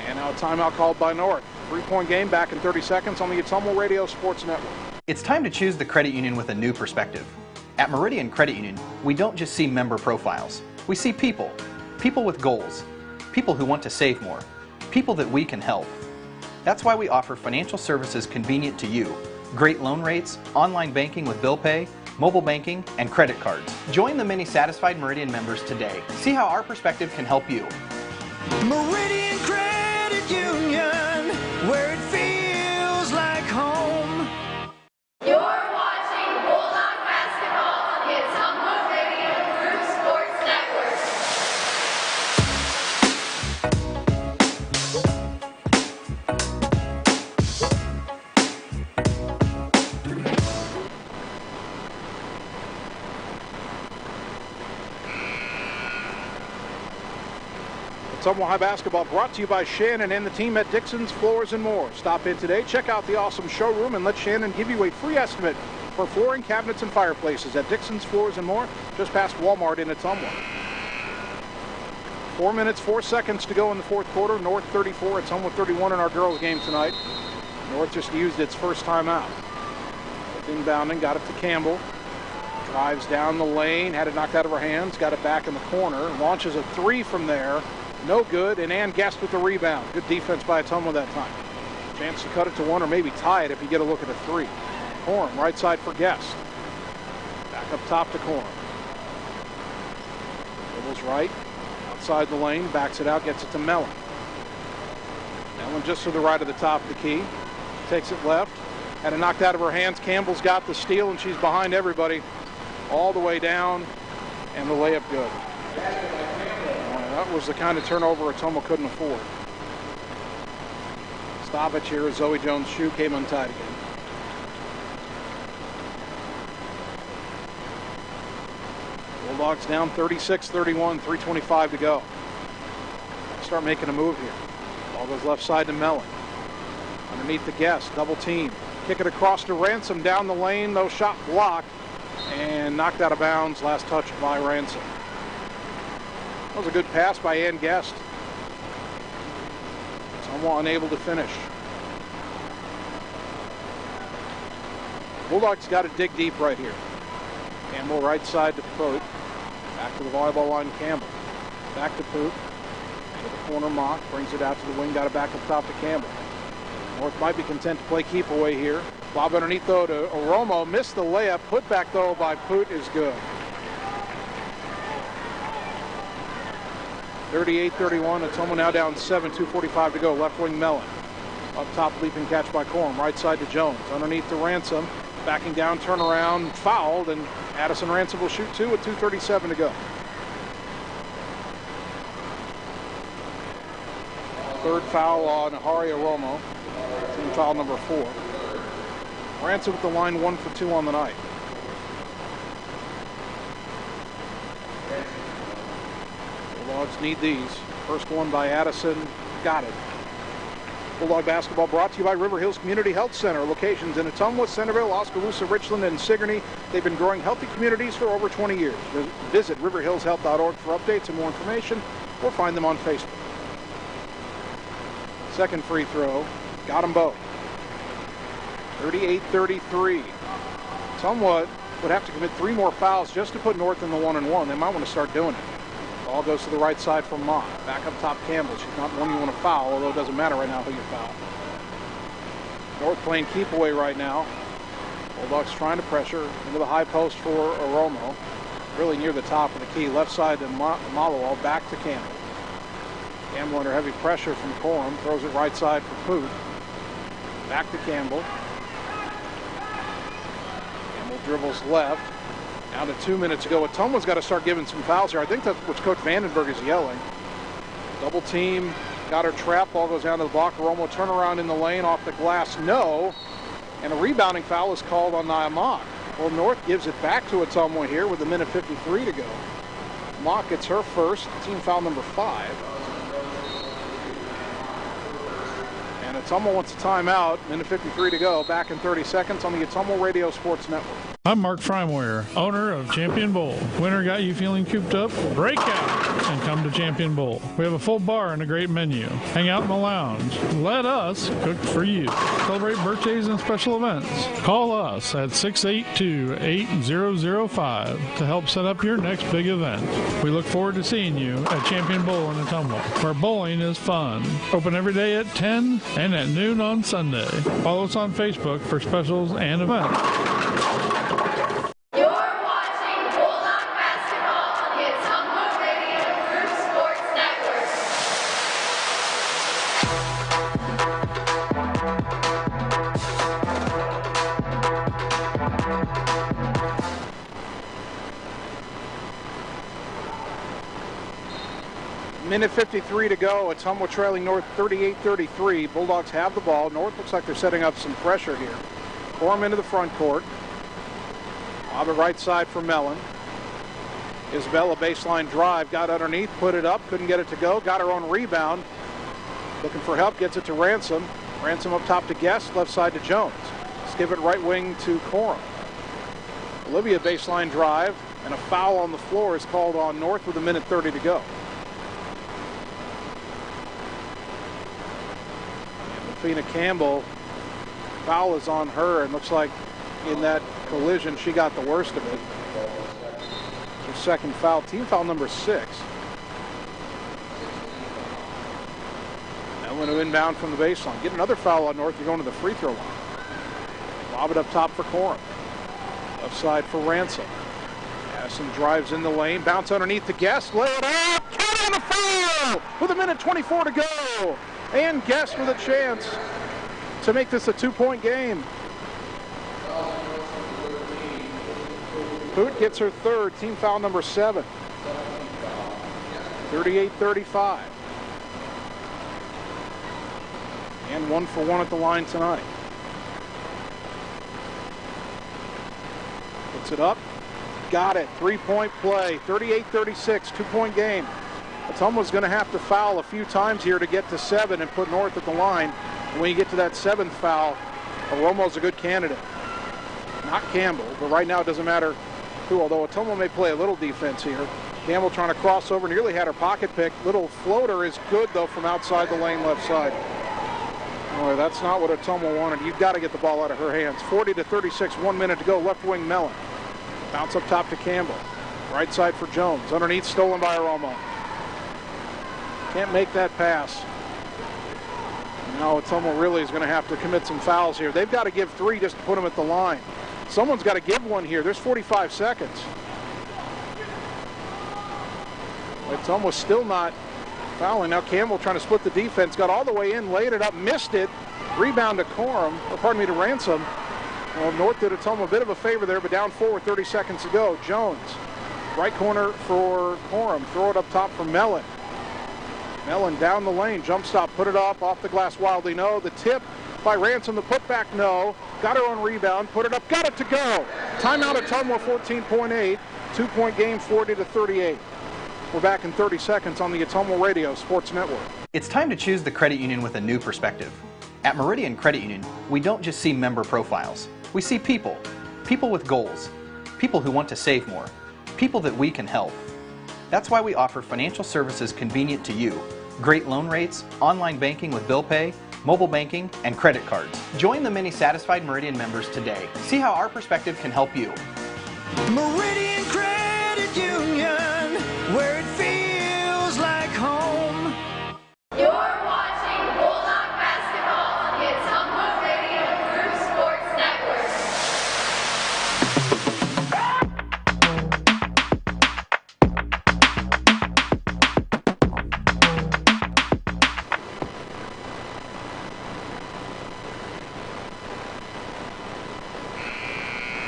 and now a timeout called by North. 3-point game back in 30 seconds on the Ottumwa Radio Sports Network. It's time to choose the credit union with a new perspective. At Meridian Credit Union, we don't just see member profiles. We see people. People with goals. People who want to save more. People that we can help. That's why we offer financial services convenient to you. Great loan rates, online banking with bill pay, mobile banking, and credit cards. Join the many satisfied Meridian members today. See how our perspective can help you. Meridian Credit Union, where it feels like home. You're watching Bulldog basketball on the Ottumwa Radio Group Sports Network. Ottumwa High Basketball brought to you by Shannon and the team at Dixon's Floors and More. Stop in today, check out the awesome showroom, and let Shannon give you a free estimate for flooring, cabinets, and fireplaces at Dixon's Floors and More, just past Walmart in Ottumwa. 4 minutes, 4 seconds to go in the fourth quarter. North 34, Ottumwa 31 in our girls game tonight. North just used its first timeout. Inbounding, got it to Campbell. Drives down the lane, had it knocked out of her hands, got it back in the corner, launches a 3 from there. No good, and Ann Guest with the rebound. Good defense by Ottumwa that time. Chance to cut it to 1 or maybe tie it if you get a look at a 3. Corum, right side for Guest. Back up top to Corum. Dribbles right, outside the lane, backs it out, gets it to Mellon. Mellon just to the right of the top of the key. Takes it left, had it knocked out of her hands. Campbell's got the steal, and she's behind everybody all the way down, and the layup good. That was the kind of turnover Ottumwa couldn't afford. Stoppage here as Zoe Jones' shoe came untied again. Bulldogs down 36-31, 3:25 to go. Start making a move here. Ball goes left side to Mellon. Underneath the Guest, double team. Kick it across to Ransom, down the lane, though shot blocked and knocked out of bounds. Last touch by Ransom. That was a good pass by Ann Guest. Ottumwa unable to finish. Bulldogs got to dig deep right here. Campbell right side to Poot. Back to the volleyball line, Campbell. Back to Poot. To the corner, Mock. Brings it out to the wing. Got it back up top to Campbell. North might be content to play keep away here. Lob underneath though to Oromo. Missed the layup. Put back though by Poot is good. 38-31, Ottumwa now down 7, 2:45 to go. Left wing Mellon. Up top, leaping catch by Corum. Right side to Jones. Underneath to Ransom. Backing down, turnaround, fouled, and Addison Ransom will shoot 2 with 2:37 to go. Third foul on Hari Oromo. Team foul number 4. Ransom with the line 1 for 2 on the night. Bulldogs need these. First one by Addison. Got it. Bulldog basketball brought to you by River Hills Community Health Center. Locations in Ottumwa, Centerville, Oskaloosa, Richland, and Sigourney. They've been growing healthy communities for over 20 years. Visit riverhillshealth.org for updates and more information, or find them on Facebook. Second free throw. Got them both. 38-33. Ottumwa would have to commit 3 more fouls just to put North in the 1-and-1. They might want to start doing it. Ball goes to the right side from Mock. Back up top, Campbell. She's not one you want to foul, although it doesn't matter right now who you foul. North playing keep away right now. Bulldogs trying to pressure into the high post for Oromo. Really near the top of the key. Left side to Malawal. Back to Campbell. Campbell under heavy pressure from Corum. Throws it right side for Poot. Back to Campbell. Campbell dribbles left. Down to 2 minutes to go. Ottumwa's got to start giving some fouls here. I think that's what Coach Vandenberg is yelling. Double team. Got her trapped. Ball goes down to the block. Oromo turnaround in the lane. Off the glass. No. And a rebounding foul is called on Nia Mock. Well, North gives it back to Ottumwa here with 1:53 to go. Mock gets her first, team foul number 5. And Ottumwa wants a timeout, 1:53 to go, back in 30 seconds on the Ottumwa Radio Sports Network. I'm Mark Freimweyer, owner of Champion Bowl. Winter got you feeling cooped up? Break out and come to Champion Bowl. We have a full bar and a great menu. Hang out in the lounge. Let us cook for you. Celebrate birthdays and special events. Call us at 682-8005 to help set up your next big event. We look forward to seeing you at Champion Bowl in Ottumwa, where bowling is fun. Open every day at 10 and at noon on Sunday. Follow us on Facebook for specials and events. You're watching Bulldog basketball on the Ottumwa Radio Group Sports Network. Minute 53 to go. Ottumwa trailing North 38-33. Bulldogs have the ball. North looks like they're setting up some pressure here. Form into the front court. On the right side for Mellon. Isabella baseline drive, got underneath, put it up, couldn't get it to go, got her own rebound. Looking for help, gets it to Ransom. Ransom up top to Guest, left side to Jones. Skip it right wing to Corum. Olivia baseline drive, and a foul on the floor is called on North with 1:30 to go. And Lafina Campbell, foul is on her, and looks like in that collision she got the worst of it. It's her second foul, team foul number 6. Now to inbound from the baseline. Get another foul on North, you're going to the free throw line. Lob it up top for Corum. Left side for Ransom. Addison drives in the lane, bounce underneath the Guest, lay it up, count on the foul with 1:24 to go. And Guest with a chance to make this a 2-point game. Boot gets her third, team foul number 7. 38-35. And 1 for 1 at the line tonight. Puts it up. Got it. 3-point play. 38-36. 2-point game. Ottumwa's going to have to foul a few times here to get to 7 and put North at the line. And when you get to that 7th foul, Aromo's a good candidate. Not Campbell, but right now it doesn't matter who, although Ottumwa may play a little defense here. Campbell trying to cross over, nearly had her pocket pick. Little floater is good, though, from outside the lane left side. Boy, that's not what Ottumwa wanted. You've got to get the ball out of her hands. 40-36, 1 minute to go. Left wing Mellon. Bounce up top to Campbell. Right side for Jones. Underneath, stolen by Aromo. Can't make that pass. Now Ottumwa really is going to have to commit some fouls here. They've got to give 3 just to put them at the line. Someone's got to give one here. There's 45 seconds. Ottumwa's still not fouling. Now Campbell trying to split the defense. Got all the way in, laid it up, missed it. Rebound to Corum, or pardon me, to Ransom. Well, North did Ottumwa a bit of a favor there, but down 4 with 30 seconds to go. Jones, right corner for Corum. Throw it up top for Mellon. Mellon down the lane, jump stop, put it up, off the glass wildly, no. The tip by Ransom, the putback, no. Got her own rebound, put it up, got it to go. Timeout Ottumwa, 14.8. 2-point game, 40-38. We're back in 30 seconds on the Ottumwa Radio Sports Network. It's time to choose the credit union with a new perspective. At Meridian Credit Union, we don't just see member profiles. We see people. People with goals. People who want to save more. People that we can help. That's why we offer financial services convenient to you. Great loan rates, online banking with bill pay, mobile banking, and credit cards. Join the many satisfied Meridian members today. See how our perspective can help you. Meridian Credit Union, where it feels like home. You're watching Bulldog basketball on the Ottumwa Radio Group Sports Network.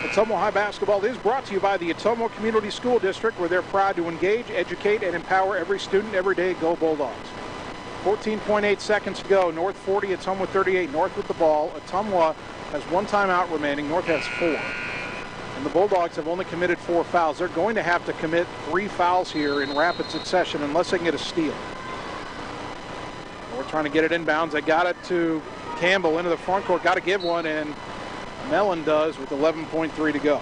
Ottumwa High Basketball is brought to you by the Ottumwa Community School District, where they're proud to engage, educate, and empower every student every day. Go Bulldogs. 14.8 seconds to go. North 40, Ottumwa 38. North with the ball. Ottumwa has 1 timeout remaining. North has 4. And the Bulldogs have only committed 4 fouls. They're going to have to commit 3 fouls here in rapid succession unless they can get a steal. We're trying to get it inbounds. They got it to Campbell into the front court. Got to give one, and Mellon does with 11.3 to go.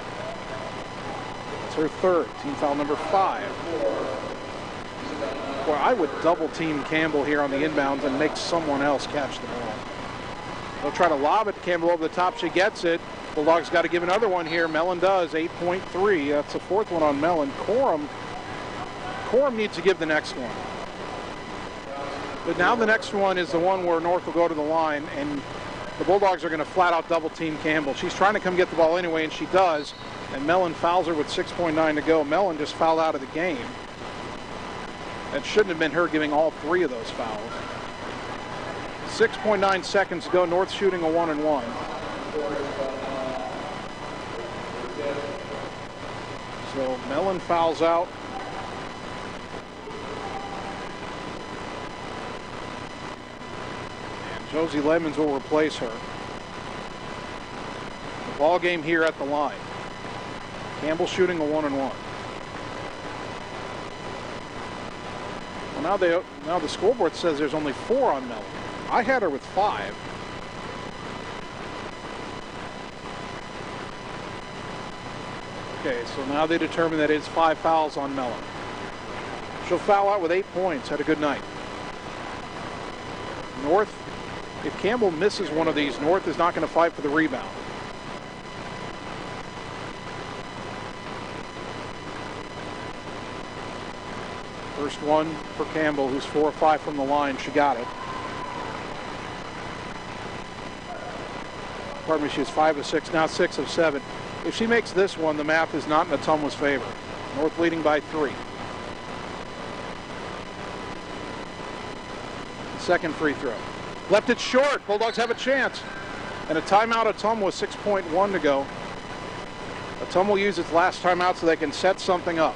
That's her third, team foul number 5. Boy, I would double team Campbell here on the inbounds and make someone else catch the ball. They'll try to lob it. Campbell over the top. She gets it. Bulldogs got to give another one here. Mellon does, 8.3. That's the 4th one on Mellon. Corum needs to give the next one. But now the next one is the one where North will go to the line, and the Bulldogs are going to flat out double team Campbell. She's trying to come get the ball anyway, and she does. And Mellon fouls her with 6.9 to go. Mellon just fouled out of the game. That shouldn't have been her giving all 3 of those fouls. 6.9 seconds to go. North shooting a 1-and-1. So Mellon fouls out. And Josie Lemons will replace her. The ball game here at the line. Campbell shooting a 1-and-1. Well, now the scoreboard says there's only 4 on Mellon. I had her with 5. Okay, so now they determine that it's 5 fouls on Mellon. She'll foul out with 8 points. Had a good night. North, if Campbell misses one of these, North is not going to fight for the rebound. First one for Campbell, who's 4 of 5 from the line. She got it. Pardon me, she was 5 of 6, now 6 of 7. If she makes this one, the math is not in Ottumwa's favor. North leading by 3. Second free throw. Left it short. Bulldogs have a chance. And a timeout, Ottumwa, 6.1 to go. Ottumwa will use its last timeout so they can set something up.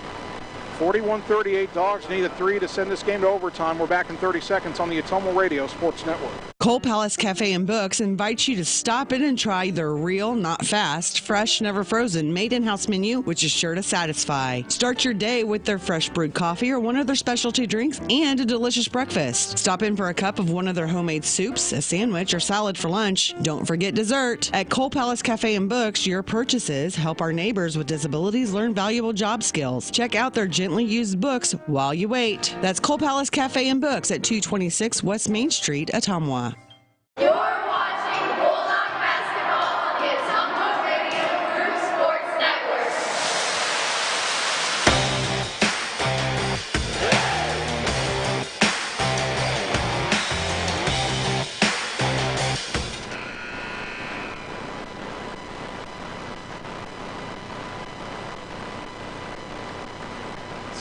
41-38, Dogs need a 3 to send this game to overtime. We're back in 30 seconds on the Ottumwa Radio Sports Network. Coal Palace Cafe and Books invites you to stop in and try their real, not fast, fresh, never frozen, made in-house menu, which is sure to satisfy. Start your day with their fresh brewed coffee or one of their specialty drinks and a delicious breakfast. Stop in for a cup of one of their homemade soups, a sandwich, or salad for lunch. Don't forget dessert. At Coal Palace Cafe and Books, your purchases help our neighbors with disabilities learn valuable job skills. Check out their gently used books while you wait. That's Coal Palace Cafe and Books at 226 West Main Street, Ottumwa. You're watching Bulldog basketball on the Ottumwa Radio Group Sports Network.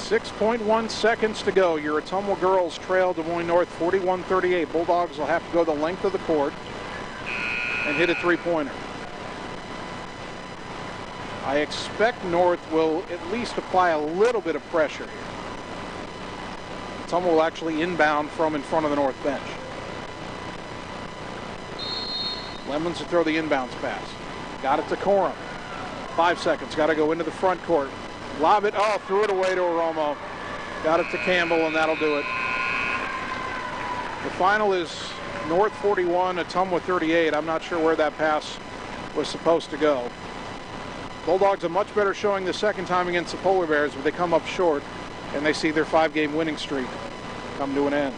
6.1 seconds to go. Your Ottumwa girls trail Des Moines North 41-38. Bulldogs will have to go the length of the court and hit a 3-pointer. I expect North will at least apply a little bit of pressure here. Ottumwa will actually inbound from in front of the North bench. Lemons to throw the inbounds pass. Got it to Corum. 5 seconds. Got to go into the front court. Lob it. Oh, threw it away to Aromo. Got it to Campbell, and that'll do it. The final is North 41, Ottumwa 38. I'm not sure where that pass was supposed to go. Bulldogs a much better showing the second time against the Polar Bears, but they come up short, and they see their 5-game winning streak come to an end.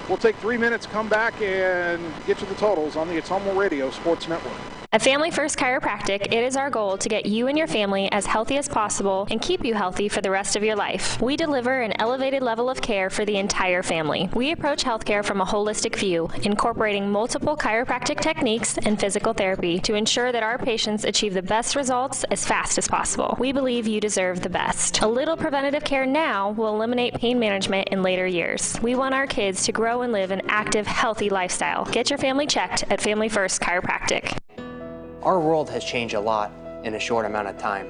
We'll take 3 minutes, come back, and get you the totals on the Ottumwa Radio Sports Network. At Family First Chiropractic, it is our goal to get you and your family as healthy as possible and keep you healthy for the rest of your life. We deliver an elevated level of care for the entire family. We approach healthcare from a holistic view, incorporating multiple chiropractic techniques and physical therapy to ensure that our patients achieve the best results as fast as possible. We believe you deserve the best. A little preventative care now will eliminate pain management in later years. We want our kids to grow and live an active, healthy lifestyle. Get your family checked at Family First Chiropractic. Our world has changed a lot in a short amount of time,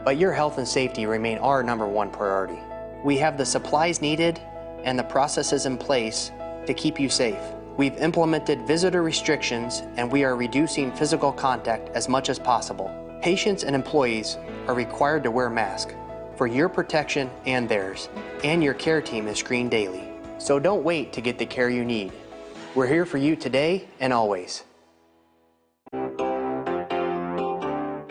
but your health and safety remain our #1 priority. We have the supplies needed and the processes in place to keep you safe. We've implemented visitor restrictions and we are reducing physical contact as much as possible. Patients and employees are required to wear masks for your protection and theirs, and your care team is screened daily. So don't wait to get the care you need. We're here for you today and always.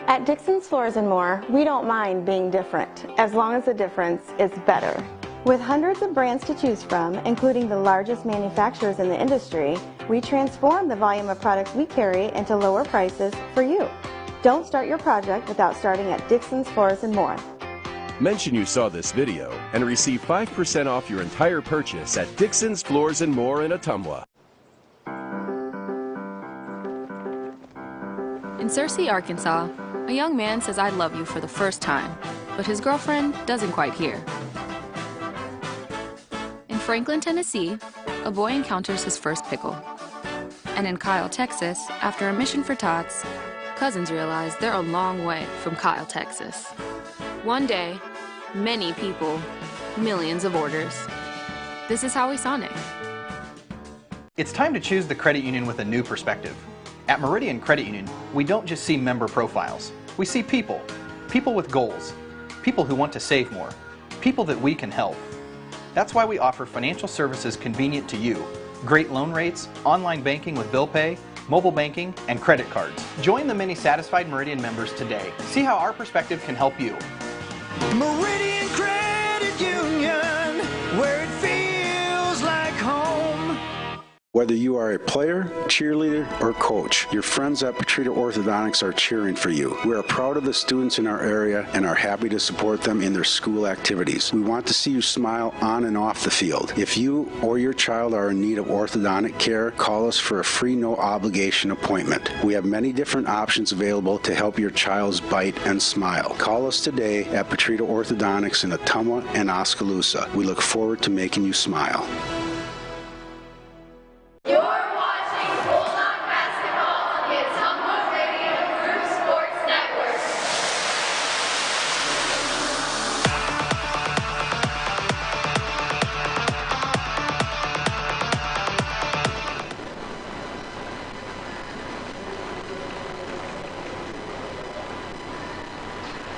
At Dixon's Floors & More, we don't mind being different, as long as the difference is better. With hundreds of brands to choose from, including the largest manufacturers in the industry, we transform the volume of products we carry into lower prices for you. Don't start your project without starting at Dixon's Floors & More. Mention you saw this video and receive 5% off your entire purchase at Dixon's Floors & More in Ottumwa. In Searcy, Arkansas, a young man says I love you for the first time, but his girlfriend doesn't quite hear. In Franklin, Tennessee, a boy encounters his first pickle. And in Kyle, Texas, after a mission for tots, cousins realize they're a long way from Kyle, Texas. One day, many people, millions of orders. This is Howie Sonic. It's time to choose the credit union with a new perspective. At Meridian Credit Union, we don't just see member profiles. We see people. People with goals. People who want to save more. People that we can help. That's why we offer financial services convenient to you. Great loan rates, online banking with bill pay, mobile banking, and credit cards. Join the many satisfied Meridian members today. See how our perspective can help you. Meridian Credit Union, where it feels like home. Whether you are a player, cheerleader, or coach, your friends at Petrita Orthodontics are cheering for you. We are proud of the students in our area and are happy to support them in their school activities. We want to see you smile on and off the field. If you or your child are in need of orthodontic care, call us for a free, no-obligation appointment. We have many different options available to help your child's bite and smile. Call us today at Petrita Orthodontics in Ottumwa and Oskaloosa. We look forward to making you smile. You're watching Bulldog basketball on the Ottumwa Radio Group Sports Network.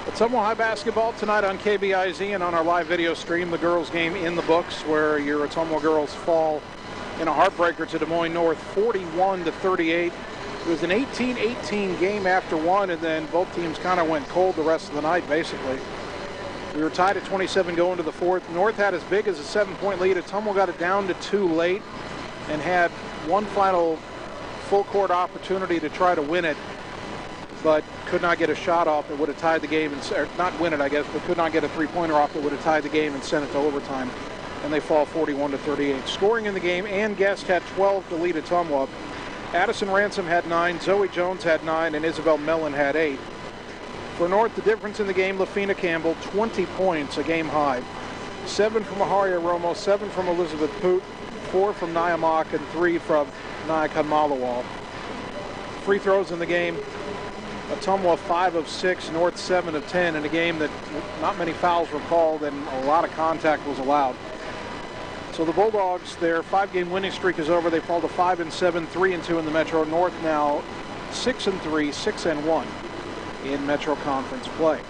Ottumwa High basketball tonight on KBIZ and on our live video stream. The girls game in the books, where your Ottumwa girls fall in a heartbreaker to Des Moines North, 41-38. It was an 18-18 game after one, and then both teams kind of went cold the rest of the night, basically. We were tied at 27 going to the fourth. North had as big as a 7-point lead. Ottumwa got it down to 2 late and had one final full court opportunity to try to win it, but could not get a shot off that would have tied the game, or not win it, I guess, but could not get a three-pointer off that would have tied the game and sent it to overtime. And they fall 41-38. Scoring in the game, Ann Guest had 12 to lead Ottumwa. Addison Ransom had 9, Zoe Jones had 9, and Isabel Mellon had 8. For North, the difference in the game, Lafina Campbell, 20 points, a game high. 7 from Aharia Romo, 7 from Elizabeth Poot, 4 from Nia Mock, and 3 from Nia Kanmalawal. Free throws in the game, Ottumwa 5 of 6, North 7 of 10, in a game that not many fouls were called and a lot of contact was allowed. So the Bulldogs, their 5-game winning streak is over. They fall to 5-7, 3-2 in the Metro. North now 6-3, 6-1 in Metro Conference play.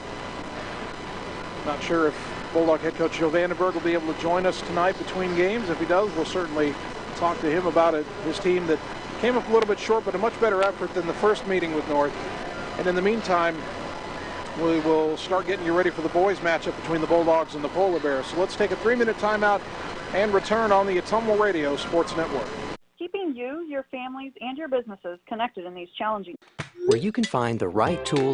Not sure if Bulldog head coach Joe Vandenberg will be able to join us tonight between games. If he does, we'll certainly talk to him about it. His team that came up a little bit short, but a much better effort than the first meeting with North. And in the meantime, we will start getting you ready for the boys matchup between the Bulldogs and the Polar Bears. So let's take a 3-minute timeout and return on the Ottumwa Radio Sports Network. Keeping you, your families, and your businesses connected in these challenging Where you can find the right tools